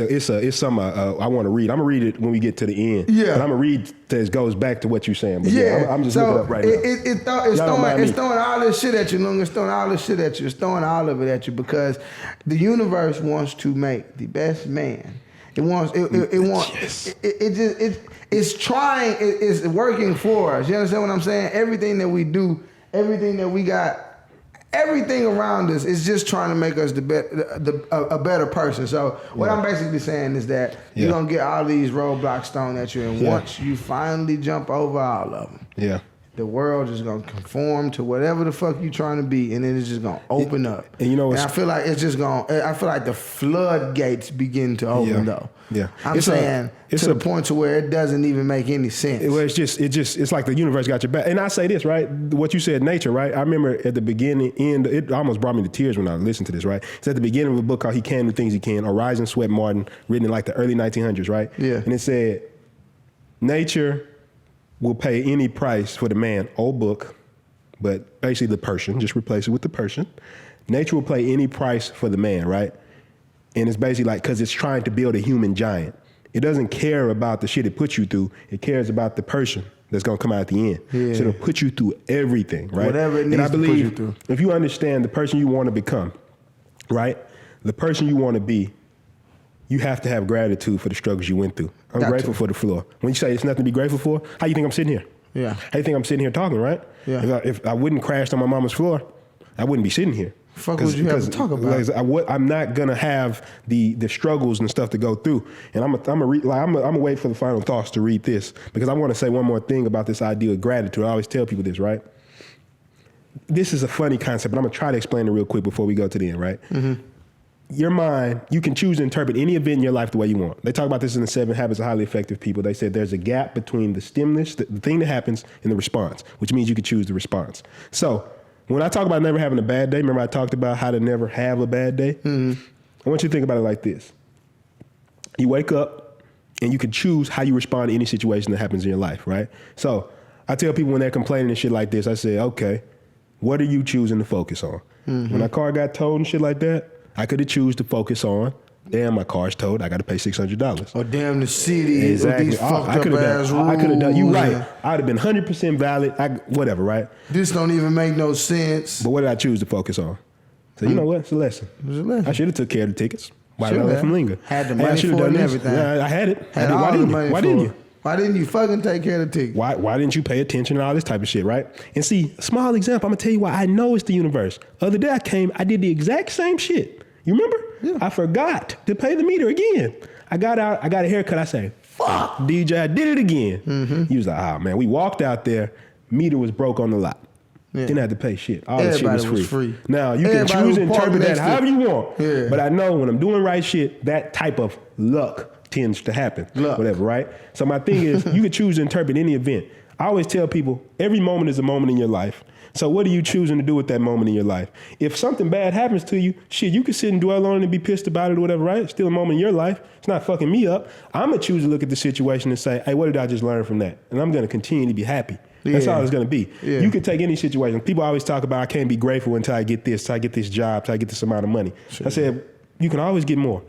something I want to read. I'm gonna read it when we get to the end. Yeah. But I'm gonna read that goes back to what you're saying. But I'm just looking up right now. It's throwing all this shit at you, Lunga. It's throwing all this shit at you. It's throwing all of it at you because the universe wants to make the best man. It's working for us. You understand what I'm saying? Everything that we do, everything that we got, everything around us is just trying to make us a better person. So what I'm basically saying is that you're going to get all these roadblocks thrown at you, and once you finally jump over all of them, the world is gonna conform to whatever the fuck you trying to be, and then it's just gonna open up. And you know, I feel like it's just gonna. I feel like the floodgates begin to open though. Yeah, I'm saying to the point to where it doesn't even make any sense. It's like the universe got your back. And I say this, right? What you said, nature, right? I remember at the beginning, it almost brought me to tears when I listened to this, right? It's at the beginning of a book called "He Can Do Things He Can," or Rise and Sweat Martin, written in like the early 1900s, right? Yeah. And it said, nature will pay any price for the man, old book, but basically the person, just replace it with the person. Nature will pay any price for the man, right? And it's basically like, because it's trying to build a human giant. It doesn't care about the shit it puts you through. It cares about the person that's gonna come out at the end. Yeah. So it'll put you through everything, right? Whatever it needs and I believe to put you through. If you understand the person you want to become, right? The person you want to be, you have to have gratitude for the struggles you went through. I'm grateful for the floor. When you say it's nothing to be grateful for, how you think I'm sitting here? Yeah. How you think I'm sitting here talking, right? Yeah. If I wouldn't crash on my mama's floor, I wouldn't be sitting here. Fuck would you have to talk about? I'm not gonna have the struggles and stuff to go through, and I'm gonna wait for the final thoughts to read this, because I want to say one more thing about this idea of gratitude. I always tell people this, right? This is a funny concept, but I'm gonna try to explain it real quick before we go to the end, right? Mm-hmm. Your mind, you can choose to interpret any event in your life the way you want. They talk about this in the 7 Habits of Highly Effective People. They said there's a gap between the stimulus, the thing that happens, and the response, which means you can choose the response. So when I talk about never having a bad day, remember I talked about how to never have a bad day? Mm-hmm. I want you to think about it like this. You wake up and you can choose how you respond to any situation that happens in your life, right? So I tell people when they're complaining and shit like this, I say, okay, what are you choosing to focus on? Mm-hmm. When my car got towed and shit like that, I could have choose to focus on, damn, my car's towed, I got to pay $600. Or damn, the city exactly. with these fucked up ass rules. I could have done, you right. I'd have been 100% valid, whatever, right? This don't even make no sense. But what did I choose to focus on? So you know what? It's a lesson. It's a lesson. I should have took care of the tickets. Why did I let them linger? Had the money for it and everything. Yeah, I had it. Had all the money for it. Why didn't you? Why didn't you fucking take care of the ticket? Why didn't you pay attention to all this type of shit, right? And see, small example, I'm gonna tell you why I know it's the universe. Other day I did the exact same shit. You remember? Yeah. I forgot to pay the meter again. I got out, I got a haircut. I say, fuck, DJ, I did it again. Mm-hmm. He was like, oh man, we walked out there, meter was broke on the lot. Yeah. Didn't have to pay shit. All the shit was free. Now, you can choose to interpret that however you want. Yeah. But I know when I'm doing right shit, that type of luck tends to happen. Whatever, right? So my thing is, you can choose to interpret any event. I always tell people, every moment is a moment in your life. So what are you choosing to do with that moment in your life? If something bad happens to you, shit, you can sit and dwell on it and be pissed about it or whatever, right? It's still a moment in your life. It's not fucking me up. I'm going to choose to look at the situation and say, hey, what did I just learn from that? And I'm going to continue to be happy. That's all it's going to be. Yeah. You can take any situation. People always talk about, I can't be grateful until I get this, till I get this job, till I get this amount of money. Sure. I said, you can always get more.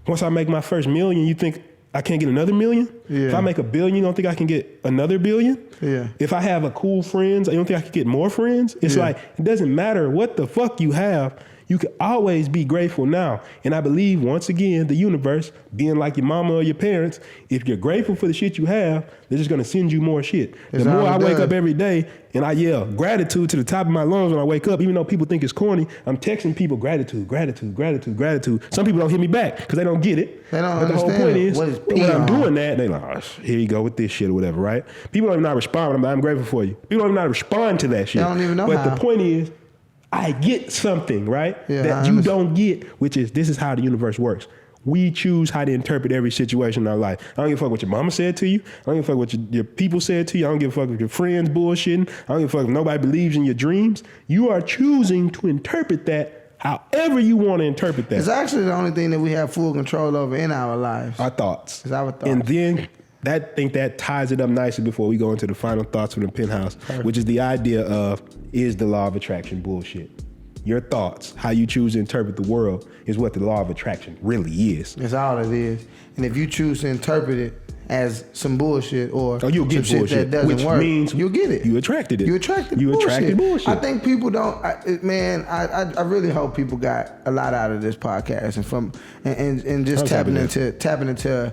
Once I make my first $1 million, you think I can't get another $1 million? Yeah. If I make $1 billion, you don't think I can get another $1 billion? Yeah. If I have a cool friends, you don't think I can get more friends? It's like, it doesn't matter what the fuck you have. You can always be grateful now. And I believe, once again, the universe, being like your mama or your parents, if you're grateful for the shit you have, they're just going to send you more shit. The more I wake up every day and I yell gratitude to the top of my lungs when I wake up, even though people think it's corny, I'm texting people gratitude, gratitude, gratitude, gratitude. Some people don't hit me back because they don't get it. They don't but understand. The whole point is, when I'm doing that, they like, oh, here you go with this shit or whatever, right? People don't even know how to respond. I'm grateful for you. People don't even know how to respond to that shit. They don't even know But the point is, I get something, right? That you don't get, which is, this is how the universe works. We choose how to interpret every situation in our life. I don't give a fuck what your mama said to you. I don't give a fuck what your people said to you. I don't give a fuck if your friends bullshitting. I don't give a fuck if nobody believes in your dreams. You are choosing to interpret that however you want to interpret that. It's actually the only thing that we have full control over in our lives. Our thoughts. It's our thoughts. And then that ties it up nicely before we go into the final thoughts from the penthouse, which is the idea of, is the law of attraction bullshit? Your thoughts, how you choose to interpret the world, is what the law of attraction really is. That's all it is. And if you choose to interpret it as some bullshit or you'll get some bullshit, shit that doesn't which work, means you'll get it. You attracted it. You attracted bullshit. I think people don't. I really hope people got a lot out of this podcast and just tapping into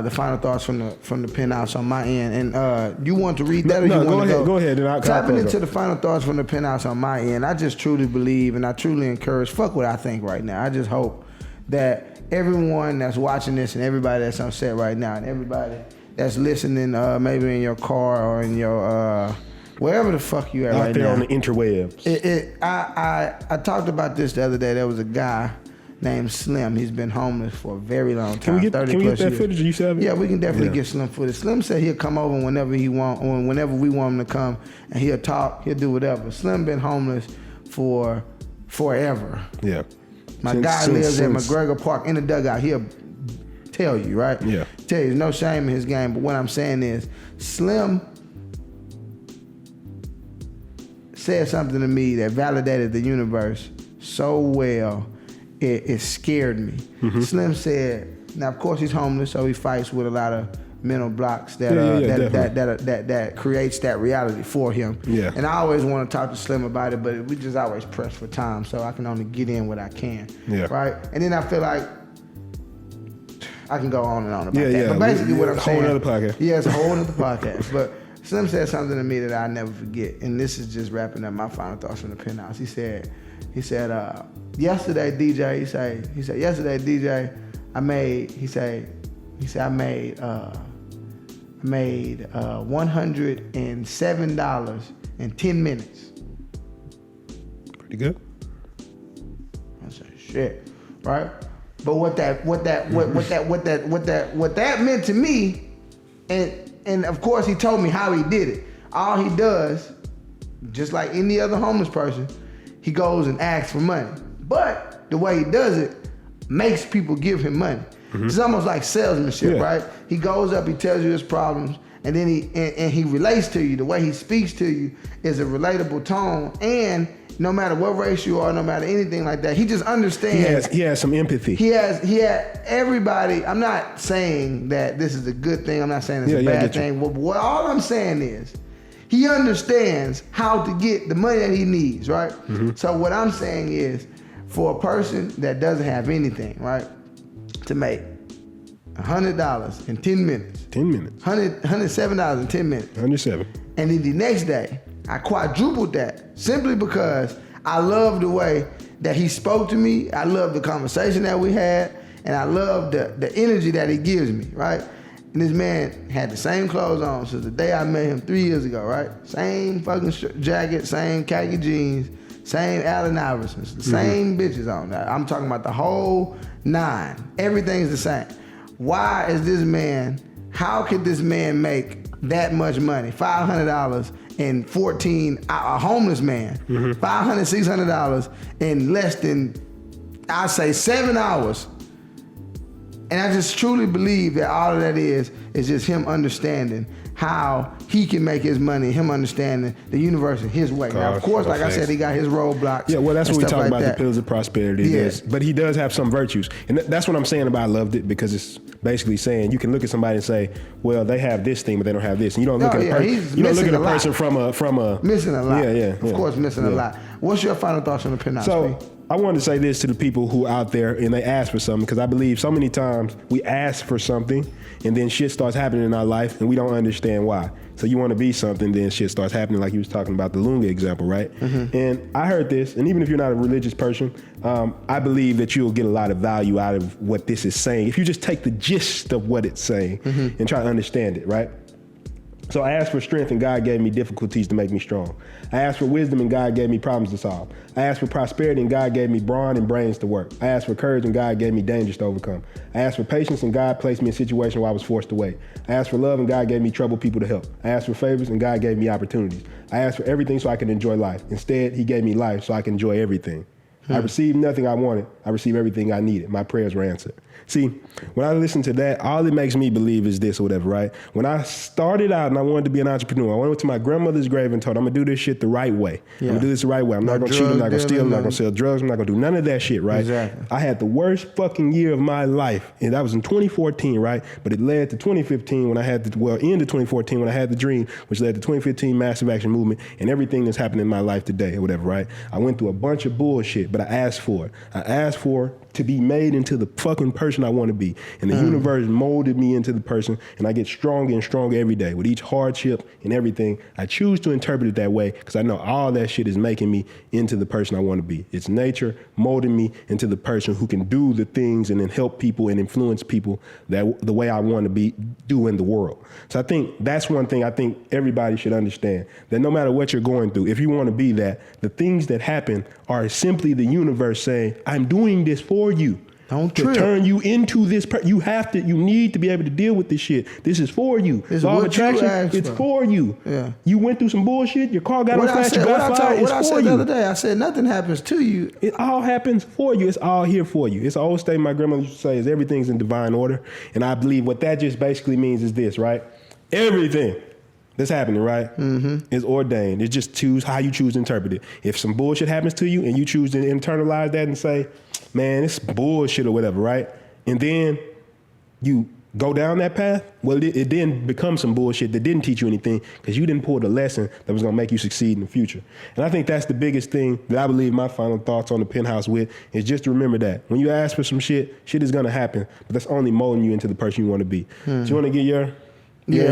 the final thoughts from the penthouse on my end. And you want to read that, or you want to go ahead. And tapping into the final thoughts from the penthouse on my end. I just truly believe, and I truly encourage. Fuck what I think right now. I just hope that everyone that's watching this, and everybody that's on set right now, and everybody that's listening, maybe in your car or in your wherever the fuck you at out right there now. on the interwebs. I talked about this the other day. There was a guy named Slim. He's been homeless for a very long time. Can we get that years. footage? You said it? Yeah, we can definitely get Slim footage. Slim said he'll come over whenever he want, or whenever we want him to come, and he'll talk. He'll do whatever. Slim been homeless for forever. Yeah. My guy lives at McGregor Park in the dugout. He'll tell you, right? Yeah. Tell you, there's no shame in his game. But what I'm saying is, Slim said something to me that validated the universe so well, it scared me. Mm-hmm. Slim said, now of course he's homeless, so he fights with a lot of mental blocks that that creates that reality for him. Yeah. And I always want to talk to Slim about it, but we just always press for time, so I can only get in what I can. Yeah. Right? And then I feel like I can go on and on about that. Yeah. But basically what I'm saying. Whole other podcast. Yeah, it's a whole other podcast. But Slim said something to me that I never forget, and this is just wrapping up my final thoughts from the penthouse. He said, yesterday, DJ, he said, yesterday, DJ, I made $107 in 10 minutes. Pretty good. I said, shit, right? But what that meant to me, and of course he told me how he did it. All he does, just like any other homeless person, he goes and asks for money. But the way he does it makes people give him money. Mm-hmm. It's almost like salesmanship, right? He goes up, he tells you his problems, and then he relates to you. The way he speaks to you is a relatable tone, and no matter what race you are, no matter anything like that, he just understands. He has some empathy. He had everybody. I'm not saying that this is a good thing. I'm not saying it's a bad thing. What all I'm saying is, he understands how to get the money that he needs, right? Mm-hmm. So what I'm saying is, for a person that doesn't have anything, right, to make $100 in 10 minutes. 10 minutes. $107 in 10 minutes. 107. And then the next day, I quadrupled that simply because I love the way that he spoke to me. I love the conversation that we had, and I love the energy that he gives me, right? And this man had the same clothes on since the day I met him 3 years ago, right? Same fucking jacket, same khaki jeans, same Allen Iversons, the same bitches on that. I'm talking about the whole 9. Everything's the same. Why is this man, how could this man make that much money? $500 in 14, a homeless man, $500, $600 in less than, I'd say 7 hours. And I just truly believe that all of that is just him understanding how he can make his money, him understanding the universe in his way. Now, of course, like I said, he got his roadblocks. Yeah, well, that's what we talk about, that. the pillars of prosperity. Yeah. But he does have some virtues. And that's what I'm saying about I loved it, because it's basically saying you can look at somebody and say, well, they have this thing, but they don't have this. And you don't look at a person from a... Missing a lot. Yeah. Of course, missing a lot. What's your final thoughts on the penthouse? So, I wanted to say this to the people who out there and they ask for something, because I believe so many times we ask for something and then shit starts happening in our life and we don't understand why. So you want to be something, then shit starts happening, like you was talking about the Lunga example, right? Mm-hmm. And I heard this, and even if you're not a religious person, I believe that you'll get a lot of value out of what this is saying if you just take the gist of what it's saying and try to understand it, right? So I asked for strength and God gave me difficulties to make me strong. I asked for wisdom and God gave me problems to solve. I asked for prosperity and God gave me brawn and brains to work. I asked for courage and God gave me dangers to overcome. I asked for patience and God placed me in a situation where I was forced to wait. I asked for love and God gave me troubled people to help. I asked for favors and God gave me opportunities. I asked for everything so I could enjoy life. Instead, he gave me life so I can enjoy everything. I received nothing I wanted. I received everything I needed. My prayers were answered. See, when I listen to that, all it makes me believe is this or whatever, right? When I started out and I wanted to be an entrepreneur, I went to my grandmother's grave and told her, I'm going to do this shit the right way. Yeah. I'm going to do this the right way. I'm not going to cheat. I'm not going to steal. I'm not going to sell drugs. I'm not going to do none of that shit, right? Exactly. I had the worst fucking year of my life. And that was in 2014, right? But it led to 2015 when I had the, into 2014 when I had the dream, which led to 2015 massive action movement and everything that's happened in my life today or whatever, right? I went through a bunch of bullshit, but I asked for it. I asked for to be made into the fucking person I want to be. And the universe molded me into the person, and I get stronger and stronger every day. With each hardship and everything, I choose to interpret it that way because I know all that shit is making me into the person I want to be. It's nature molding me into the person who can do the things and then help people and influence people that the way I want to be do in the world. So I think that's one thing I think everybody should understand, that no matter what you're going through, if you want to be that, the things that happen are simply the universe saying, I'm doing this for you. Don't to trip. turn you into this. You need to be able to deal with this shit. This is for you. It's Law of what you attraction, asked it's for. for you. Yeah. You went through some bullshit. Your car got on flat. You got fired. It's What I for said the you. other day, I said nothing happens to you. It all happens for you. It's all here for you. It's an old statement my grandmother used to say is everything's in divine order. And I believe what that just basically means is this, right? Everything that's happening, right, is ordained. It's just how you choose to interpret it. If some bullshit happens to you and you choose to internalize that and say, man, it's bullshit or whatever, right? And then you go down that path, well, it then becomes some bullshit that didn't teach you anything because you didn't pull the lesson that was going to make you succeed in the future. And I think that's the biggest thing that I believe my final thoughts on the penthouse with is just to remember that. When you ask for some shit is going to happen, but that's only molding you into the person you want to be. So you want to get your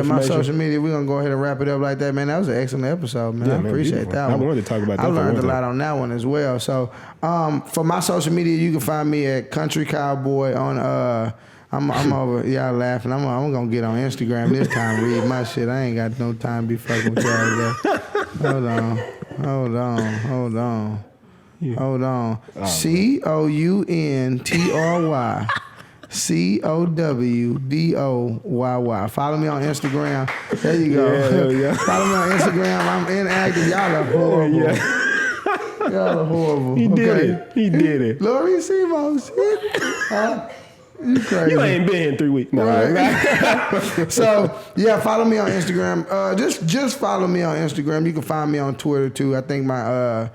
my social media, we're going to go ahead and wrap it up like that, man. That was an excellent episode, man. I appreciate that one. I wanted to talk about that. I learned a lot on that one as well. So for my social media, you can find me at Country Cowboy on I'm over, y'all laughing. I'm going to get on Instagram this time, read my shit. I ain't got no time to be fucking with y'all today. Hold on. COUNTRY. COWBOYY. Follow me on Instagram. There you go. Yeah. Follow me on Instagram. I'm inactive. Y'all are horrible. Y'all are horrible. He did it. Lori Simo shit. You crazy. You ain't been here in 3 weeks. No, right. So yeah, follow me on Instagram. Just follow me on Instagram. You can find me on Twitter too. I think my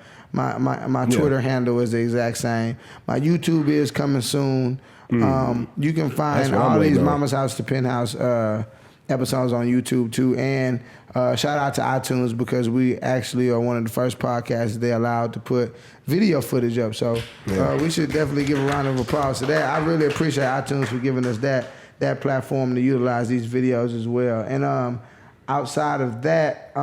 Twitter handle is the exact same. My YouTube is coming soon. You can find all these Mama's House to Penthouse episodes on YouTube too. And shout out to iTunes because we actually are one of the first podcasts they allowed to put video footage up. So we should definitely give a round of applause to that. I really appreciate iTunes for giving us that platform to utilize these videos as well. And outside of that,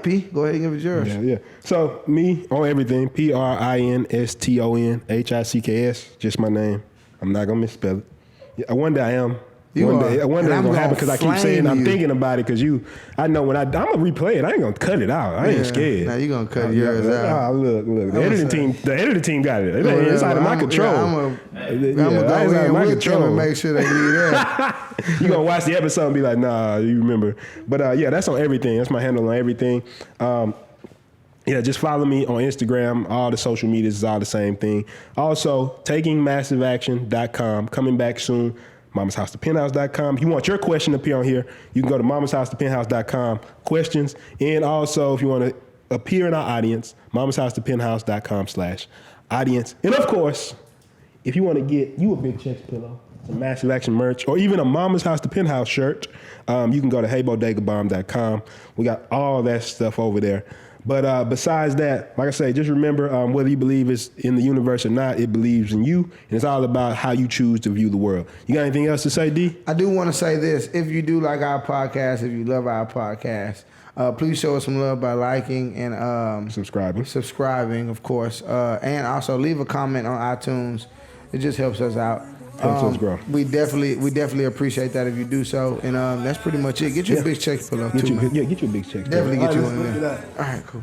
P, go ahead and give it yours. Yeah. So me on everything, PRINSTONHICKS, just my name. I'm not gonna misspell it. Yeah, one day I am. One day it's gonna happen because I keep saying I'm thinking about it because I know when I'm gonna replay it. I ain't gonna cut it out. I ain't scared. Now you gonna cut yours out. Look. The editing team got it. It's out of my control. I'm gonna go in with them and make sure they leave that. You gonna watch the episode and be like, nah, you remember. But that's on everything. That's my handle on everything. Just follow me on Instagram. All the social medias is all the same thing. Also, takingmassiveaction.com. Coming back soon. MamasHouseToPenthouse.com. If you want your question to appear on here, you can go to MamasHouseToPenthouse.com. Questions. And also, if you want to appear in our audience, MamasHouseToPenthouse.com/audience. And of course, if you want to get you a Big Checks pillow, some Massive Action merch, or even a Mama's House to Penthouse shirt, you can go to HeyBodegabomb.com. We got all that stuff over there. But besides that, like I say, just remember whether you believe it's in the universe or not, it believes in you. And it's all about how you choose to view the world. You got anything else to say, D? I do want to say this. If you do like our podcast, if you love our podcast, please show us some love by liking and subscribing, of course. And also leave a comment on iTunes. It just helps us out. Helps us grow. We definitely appreciate that if you do so. And that's pretty much it. Get your Big Checks pillow too, man. Yeah, get your Big Checks. Definitely get you one of them. All right, cool.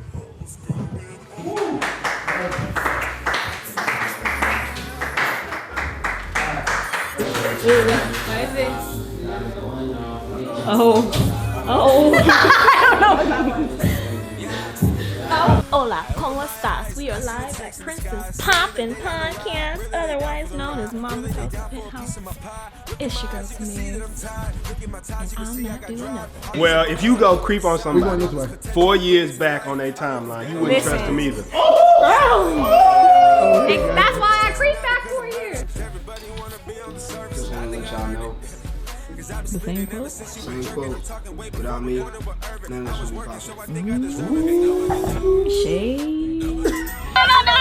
What is it? Oh. Hola, ¿cómo estás? We are live at Prinston's Poppin' Podcast, otherwise known as Mama's House to Penthouse. It's your girl Tamir, and I'm not doing nothing. Well, if you go creep on somebody 4 years back on their timeline, you wouldn't trust them either. That's why I creeped back 4 years. Just want to let y'all know. The same quote? Same quote. Without me, none of this would be possible. Shade. No,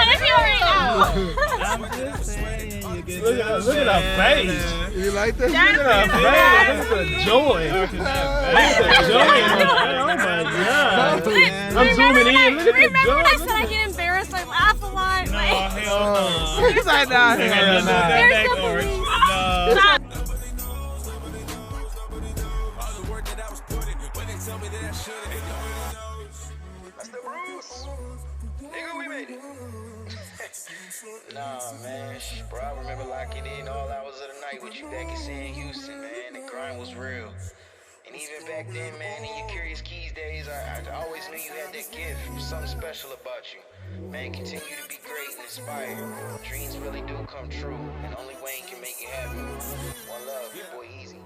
this is right now. Look at her face. You like that? Look at her face. Look at the joy. Look at the joy in her face. Oh my God. I'm zooming in. Look at the Remember joy. when I said I get embarrassed? I laugh a lot. No, Like, hell no. He's like, nah, There's hell nah. there's Orange. something. No. Stop. That's the rules. Nigga, we made it. Nah, man. Bro, I remember locking in all hours of the night with you back in Houston, man. The grind was real. And even back then, man, in your Curious Keys days, I always knew you had that gift. Something special about you. Man, continue to be great and inspired. Dreams really do come true, and only W.A.I.N.E can make it happen. One love, your boy Easy.